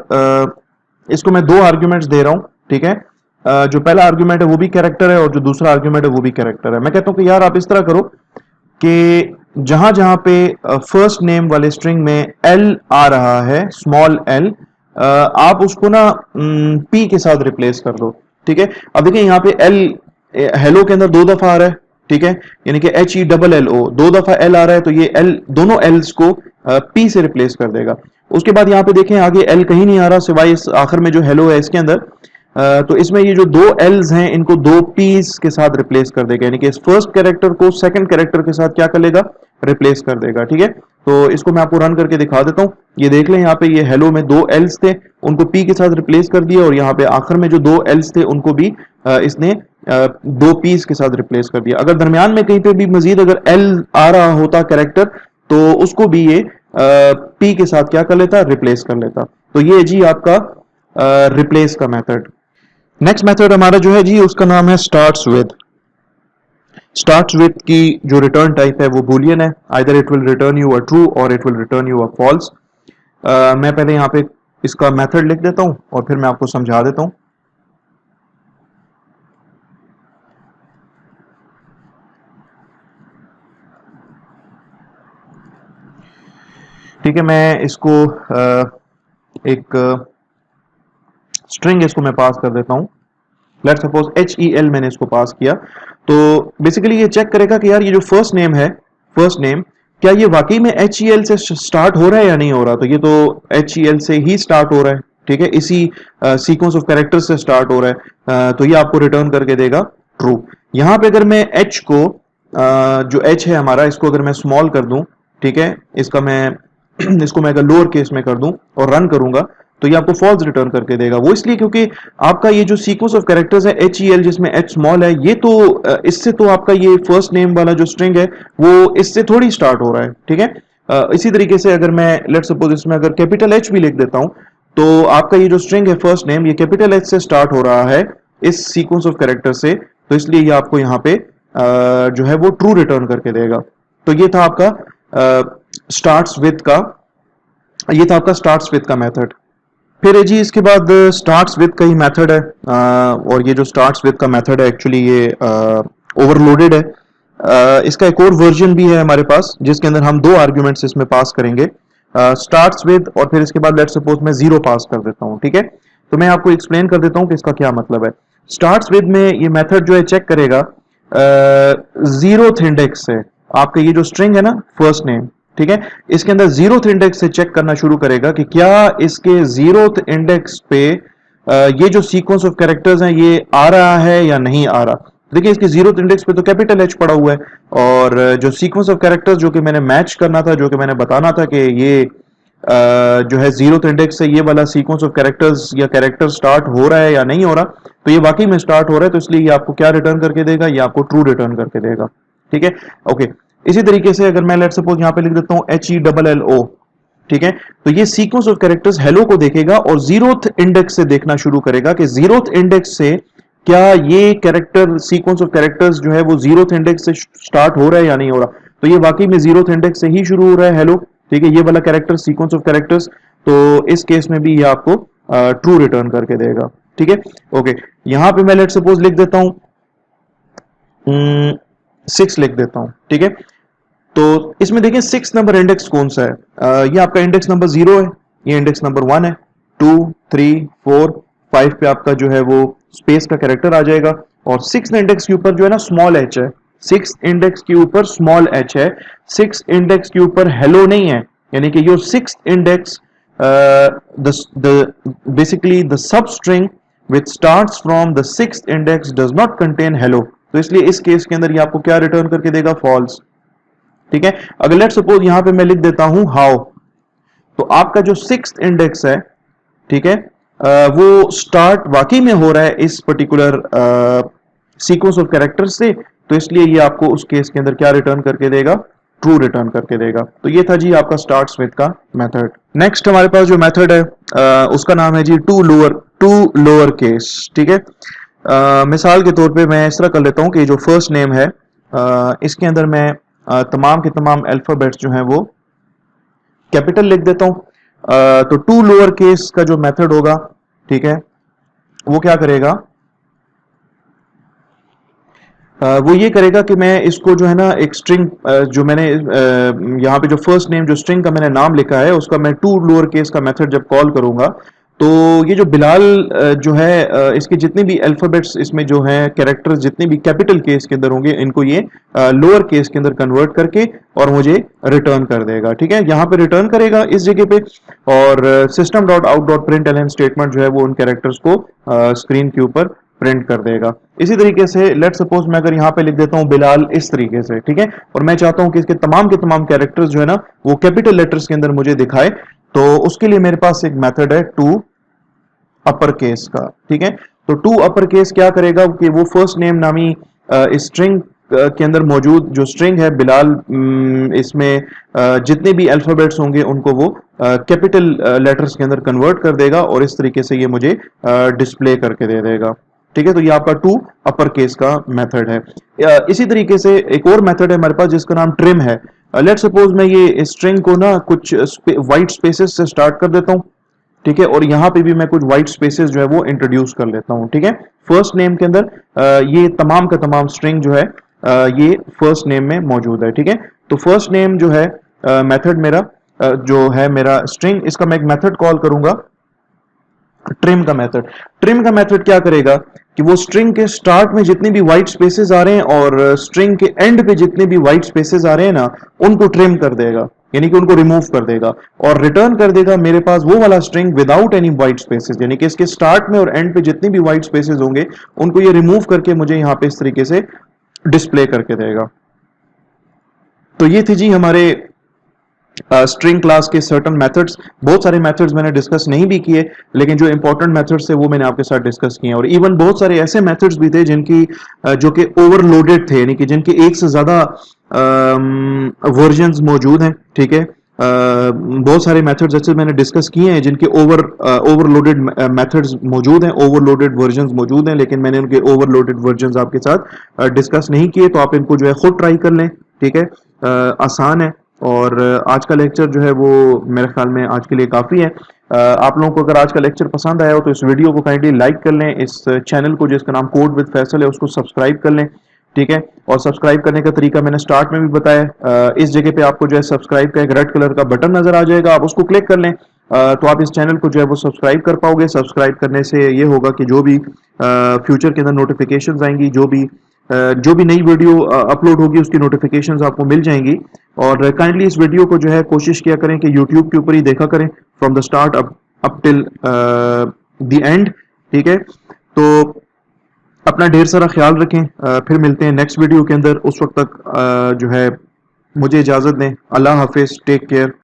इसको मैं 2 आर्ग्यूमेंट्स दे रहा हूँ, ठीक है। जो पहला आर्ग्यूमेंट है वो भी कैरेक्टर है और जो दूसरा आर्ग्यूमेंट है वो भी कैरेक्टर है। मैं कहता हूं कि यार आप इस तरह करो कि जहां जहां पे फर्स्ट नेम वाले स्ट्रिंग में एल आ रहा है, स्मॉल एल, आप उसको ना पी के साथ रिप्लेस कर दो। ठीक है, अब देखिए यहाँ पे एल हेलो के अंदर 2 दफा आ रहा है। ठीक है, यानी कि HELLO 2 दफा एल आ रहा है, तो ये एल दोनों एल्स को पी से रिप्लेस कर देगा। उसके बाद यहाँ पे देखें आगे एल कहीं नहीं आ रहा सिवाय इस आखिर में जो हेलो है इसके अंदर। तो इसमें ये जो 2 एल्स हैं इनको 2 पीस के साथ रिप्लेस कर देगा, यानी कि इस फर्स्ट कैरेक्टर को सेकंड कैरेक्टर के साथ क्या कर लेगा, रिप्लेस कर देगा। ठीक है, तो इसको मैं आपको रन करके दिखा देता हूं। ये देख लें, यहाँ पे ये हेलो में 2 एल्स थे, उनको पी के साथ रिप्लेस कर दिया, और यहाँ पे आखिर में जो 2 एल्स थे उनको भी इसने 2 पीस के साथ रिप्लेस कर दिया। अगर दरमियान में कहीं पे भी मजीद अगर एल आ रहा होता कैरेक्टर, तो उसको भी ये पी के साथ क्या कर लेता, रिप्लेस कर लेता। तो ये जी आपका रिप्लेस का मेथड। नेक्स्ट मेथड हमारा जो है जी उसका नाम है स्टार्ट्स विद। स्टार्ट्स विद की जो रिटर्न टाइप है वो बूलियन है, either it will return you a true और it will return you a false. मैं पहले यहाँ पे इसका मेथड लिख देता हूं और फिर मैं आपको समझा देता हूं। ठीक है, मैं इसको एक स्ट्रिंग इसको मैं पास कर देता हूं। लेट्स सपोज HEL मैंने इसको पास किया, तो बेसिकली ये चेक करेगा कि यार ये जो फर्स्ट नेम है, फर्स्ट नेम क्या ये वाकई में HEL से स्टार्ट हो रहा है या नहीं हो रहा। तो ये तो HEL से ही स्टार्ट हो रहा है। ठीक है, इसी सीक्वेंस ऑफ कैरेक्टर से स्टार्ट हो रहा है, तो ये आपको रिटर्न करके देगा ट्रू। यहां पे अगर मैं H को जो H है हमारा, इसको अगर मैं स्मॉल कर दूं, ठीक है, इसका मैं इसको मैं अगर लोअर केस में कर दूं और रन करूंगा, तो ये आपको फॉल्स रिटर्न करके देगा। वो इसलिए क्योंकि आपका ये जो सीक्वेंस ऑफ कैरेक्टर्स है HEL जिसमें H स्मॉल है, ये तो इससे तो आपका ये फर्स्ट नेम वाला जो स्ट्रिंग है वो इससे थोड़ी स्टार्ट हो रहा है। ठीक है, इसी तरीके से अगर मैं लेट्स सपोज इसमें अगर कैपिटल H भी लिख देता हूं, तो आपका ये जो स्ट्रिंग है फर्स्ट नेम, ये कैपिटल H से स्टार्ट हो रहा है इस सीक्वेंस ऑफ कैरेक्टर से, तो इसलिए ये आपको यहाँ पे जो है वो ट्रू रिटर्न करके देगा। तो ये था आपका स्टार्ट्स विद का, ये था आपका स्टार्ट्स विद का मेथड। फिर जी इसके बाद स्टार्ट्स विद का ही मेथड है, और ये जो स्टार्ट्स विद का मेथड है एक्चुअली ये ओवरलोडेड है। इसका एक और वर्जन भी है हमारे पास जिसके अंदर हम 2 आर्ग्यूमेंट्स इसमें पास करेंगे, स्टार्ट्स विद और फिर इसके बाद लेट्स सपोज मैं 0 पास कर देता हूं। ठीक है, तो मैं आपको एक्सप्लेन कर देता हूं कि इसका क्या मतलब है। स्टार्ट्स विद में ये मेथड जो है चेक करेगा 0th इंडेक्स से आपका ये जो स्ट्रिंग है ना फर्स्ट नेम, ठीक है, इसके अंदर 0th इंडेक्स से चेक करना शुरू करेगा कि क्या इसके 0th इंडेक्स पे ये जो सीक्वेंस ऑफ कैरेक्टर्स हैं ये आ रहा है या नहीं आ रहा। देखिए इसके 0th इंडेक्स पे तो कैपिटल H पड़ा हुआ है, और जो सीक्वेंस ऑफ कैरेक्टर्स जो कि मैंने मैच करना था, जो कि मैंने बताना था कि ये जो है 0th इंडेक्स से ये वाला सीक्वेंस ऑफ कैरेक्टर्स या कैरेक्टर स्टार्ट हो रहा है या नहीं हो रहा, तो ये वाकई में स्टार्ट हो रहा है, तो इसलिए ये आपको क्या रिटर्न करके देगा, ये आपको ट्रू रिटर्न करके देगा। ठीक है, ओके। इसी तरीके से अगर मैं लेट सपोज यहां पे लिख देता हूं HELLO, ठीक है, तो ये सीक्वेंस ऑफ कैरेक्टर्स हेलो को देखेगा और 0th इंडेक्स से देखना शुरू करेगा कि 0th इंडेक्स से क्या ये कैरेक्टर सीक्वेंस ऑफ कैरेक्टर्स जो है वो 0th इंडेक्स से स्टार्ट हो रहा है या नहीं हो रहा। तो ये वाकई में 0th इंडेक्स से ही शुरू हो रहा है हेलो, ठीक है, ये वाला कैरेक्टर सीक्वेंस ऑफ कैरेक्टर्स, तो इस केस में भी ये आपको ट्रू रिटर्न करके देगा। ठीक है, ओके। यहां पे मैं लेट सपोज लिख देता हूं 6 लिख देता हूं। ठीक है, तो इसमें देखिए 6 नंबर इंडेक्स कौन सा है, ये आपका इंडेक्स नंबर 0 है, ये इंडेक्स नंबर 1 है, 2 3 4 5 पे आपका जो है वो स्पेस का कैरेक्टर आ जाएगा, और 6 इंडेक्स के ऊपर जो है ना स्मॉल h है, 6 इंडेक्स के ऊपर स्मॉल h है, 6 इंडेक्स के ऊपर हेलो नहीं है, यानी कि your 6th index basically the sub string which starts from the 6th index does not contain hello, तो इसलिए इस केस के अंदर ये आपको क्या रिटर्न करके देगा, फॉल्स। ठीक है, अगर लेट सपोज यहां पे मैं लिख देता हूं हाउ, तो आपका जो 6th इंडेक्स है, ठीक है, वो स्टार्ट वाकई में हो रहा है इस पर्टिकुलर सीक्वेंस ऑफ कैरेक्टर से, तो इसलिए ये आपको उस केस के अंदर क्या रिटर्न करके देगा, ट्रू रिटर्न करके देगा। तो ये था जी आपका स्टार्ट्स विद का मेथड। नेक्स्ट हमारे पास जो मेथड है उसका नाम है जी टू लोअर केस। ठीक है, मिसाल के तौर पे मैं इस तरह कर लेता हूं कि जो फर्स्ट नेम है इसके अंदर मैं तमाम के तमाम अल्फाबेट्स जो हैं वो कैपिटल लिख देता हूं। तो टू लोअर केस का जो मेथड होगा, ठीक है, वो क्या करेगा, वो ये करेगा कि मैं इसको जो है ना एक स्ट्रिंग जो मैंने यहाँ पे जो फर्स्ट नेम जो स्ट्रिंग का मैंने नाम लिखा है उसका मैं टू लोअर केस का मेथड जब कॉल करूंगा तो ये जो बिलाल जो है इसके जितने भी अल्फाबेट्स इसमें जो हैं कैरेक्टर्स जितने भी कैपिटल केस के अंदर होंगे इनको ये लोअर केस के अंदर कन्वर्ट करके और मुझे रिटर्न कर देगा। ठीक है, यहाँ पे रिटर्न करेगा इस जगह पे और system dot out dot print L statement जो है वो उन कैरेक्टर्स को स्क्रीन के ऊपर प्रिंट कर देगा। इसी तरीके से लेट सपोज मैं अगर यहाँ पे लिख देता हूँ बिलाल इस तरीके से, ठीक है, और मैं चाहता हूँ कि इसके तमाम के तमाम कैरेक्टर्स जो है ना वो कैपिटल लेटर्स के अंदर मुझे दिखाए, तो उसके लिए मेरे पास एक मेथड है टू अपर केस का। ठीक है, तो टू अपर केस क्या करेगा कि वो फर्स्ट नेम नामी स्ट्रिंग के अंदर मौजूद जो स्ट्रिंग है बिलाल, इसमें जितने भी अल्फाबेट्स होंगे उनको वो कैपिटल लेटर्स के अंदर कन्वर्ट कर देगा और इस तरीके से ये मुझे डिस्प्ले करके दे देगा। ठीक है, तो ये आपका टू अपर केस का मेथड है। इसी तरीके से एक और मेथड है हमारे पास जिसका नाम ट्रिम है। लेट सपोज मैं ये स्ट्रिंग को ना कुछ वाइट स्पेसेस से स्टार्ट कर देता हूँ, ठीक है, और यहाँ पे भी मैं कुछ व्हाइट स्पेसेस जो है वो इंट्रोड्यूस कर लेता हूँ। ठीक है, फर्स्ट नेम के अंदर ये तमाम का तमाम स्ट्रिंग जो है ये फर्स्ट नेम में मौजूद है। ठीक है, तो फर्स्ट नेम जो है मेथड मेरा जो है मेरा स्ट्रिंग, इसका मैं एक मेथड कॉल करूंगा ट्रिम का मेथड। ट्रिम का मेथड क्या करेगा कि वो स्ट्रिंग के स्टार्ट में जितने भी व्हाइट स्पेसेस आ रहे हैं और स्ट्रिंग के एंड पे जितने भी व्हाइट स्पेसेस आ रहे हैं ना उनको ट्रिम कर देगा, यानी कि उनको रिमूव कर देगा और रिटर्न कर देगा मेरे पास वो वाला string without any white spaces, यानी कि इसके स्टार्ट में और एंड पे जितने भी व्हाइट स्पेसेस होंगे उनको ये रिमूव करके मुझे यहाँ पे इस तरीके से डिस्प्ले करके देगा। तो ये थी जी हमारे स्ट्रिंग क्लास के सर्टन मेथड्स। बहुत सारे मेथड्स मैंने डिस्कस नहीं भी किए, लेकिन जो इंपॉर्टेंट मेथड्स थे वो मैंने आपके साथ डिस्कस किए और इवन बहुत सारे ऐसे मेथड्स भी थे जिनकी जो कि ओवरलोडेड थे, यानी कि जिनके एक से ज्यादा वर्जन्स मौजूद हैं। ठीक है, बहुत सारे मेथड्स ऐसे मैंने डिस्कस किए हैं जिनके ओवरलोडेड मेथड्स मौजूद हैं, ओवरलोडेड वर्जन्स मौजूद हैं, लेकिन मैंने उनके ओवरलोडेड वर्जन्स आपके साथ डिस्कस नहीं किए, तो आप इनको जो है खुद ट्राई कर लें। ठीक है, आसान है और आज का लेक्चर जो है वो मेरे ख्याल में आज के लिए काफ़ी है। आप लोगों को अगर आज का लेक्चर पसंद आया हो तो इस वीडियो को काइंडली लाइक कर लें, इस चैनल को जिसका नाम कोड विद फैसल है उसको सब्सक्राइब कर लें। ठीक है, और सब्सक्राइब करने का तरीका मैंने स्टार्ट में भी बताया। इस जगह पे आपको जो है सब्सक्राइब का एक रेड कलर का बटन नजर आ जाएगा, आप उसको क्लिक कर लें तो आप इस चैनल को जो है वो सब्सक्राइब कर पाओगे। सब्सक्राइब करने से ये होगा कि जो भी फ्यूचर के अंदर नोटिफिकेशंस आएंगी, जो भी नई वीडियो अपलोड होगी उसकी नोटिफिकेशंस आपको मिल जाएंगी। और काइंडली इस वीडियो को जो है कोशिश किया करें कि यूट्यूब के ऊपर ही देखा करें from the start up till the end. ठीक है, तो अपना ढेर सारा ख्याल रखें, फिर मिलते हैं नेक्स्ट वीडियो के अंदर। उस वक्त तक जो है मुझे इजाज़त दें। अल्लाह हाफिज़, टेक केयर।